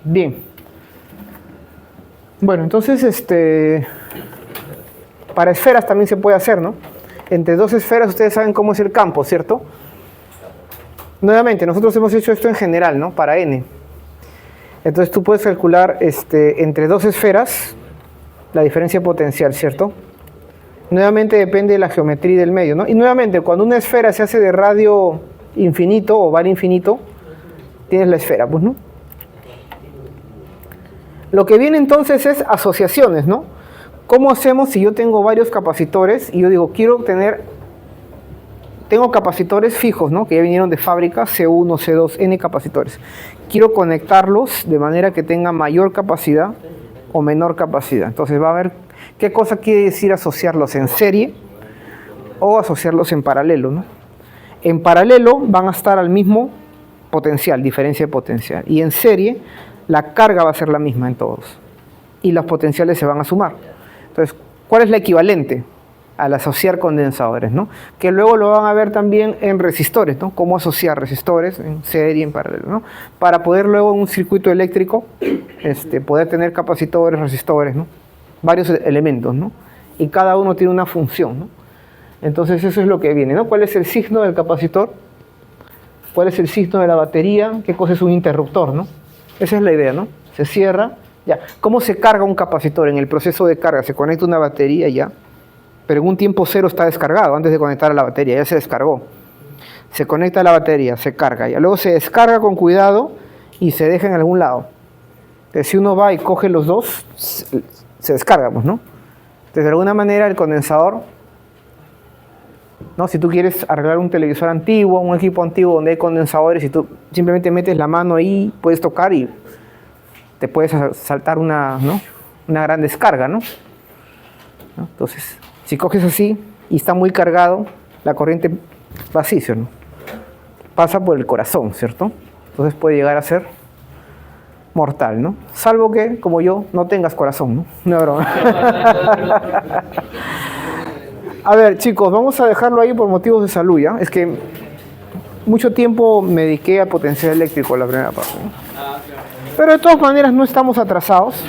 Bien. Bueno, entonces para esferas también se puede hacer, ¿no? Entre 2 esferas ustedes saben cómo es el campo, ¿cierto? Nuevamente, nosotros hemos hecho esto en general, ¿no? Para n. Entonces tú puedes calcular entre 2 esferas la diferencia potencial, ¿cierto? Nuevamente depende de la geometría del medio, ¿no? Y nuevamente, cuando una esfera se hace de radio infinito o var infinito, tienes la esfera, pues, ¿no? Lo que viene entonces es asociaciones, ¿no? ¿Cómo hacemos si yo tengo varios capacitores y yo digo, tengo capacitores fijos, ¿no? Que ya vinieron de fábrica, C1, C2, N capacitores. Quiero conectarlos de manera que tengan mayor capacidad o menor capacidad. Entonces va a ver qué cosa quiere decir asociarlos en serie o asociarlos en paralelo, ¿no? En paralelo van a estar al mismo potencial, diferencia de potencial. Y en serie la carga va a ser la misma en todos. Y los potenciales se van a sumar. Entonces, ¿cuál es la equivalente al asociar condensadores, ¿no? Que luego lo van a ver también en resistores, ¿no? Cómo asociar resistores en serie y en paralelo, ¿no? Para poder luego en un circuito eléctrico poder tener capacitores, resistores, ¿no? varios elementos, ¿no? Y cada uno tiene una función, ¿no? Entonces eso es lo que viene, ¿no? ¿Cuál es el signo del capacitor? ¿Cuál es el signo de la batería? ¿Qué cosa es un interruptor, no? Esa es la idea, ¿no? Se cierra, ya. ¿Cómo se carga un capacitor? En el proceso de carga se conecta una batería ya, pero en un tiempo cero está descargado, antes de conectar a la batería, ya se descargó. Se conecta a la batería, se carga, ya. Luego se descarga con cuidado y se deja en algún lado. Entonces, si uno va y coge los dos, se descarga, pues, ¿no? Entonces, de alguna manera, el condensador, ¿no? Si tú quieres arreglar un televisor antiguo, un equipo antiguo donde hay condensadores y tú simplemente metes la mano ahí, puedes tocar y te puedes saltar una, ¿no? Una gran descarga, ¿no? Entonces, si coges así y está muy cargado, la corriente va así, ¿no? Pasa por el corazón, ¿cierto? Entonces puede llegar a ser mortal, ¿no? Salvo que, como yo, no tengas corazón, ¿no? No, broma. A ver, chicos, vamos a dejarlo ahí por motivos de salud, ¿ya? Es que mucho tiempo me dediqué a potencial eléctrico la primera parte, ¿no? Pero de todas maneras no estamos atrasados.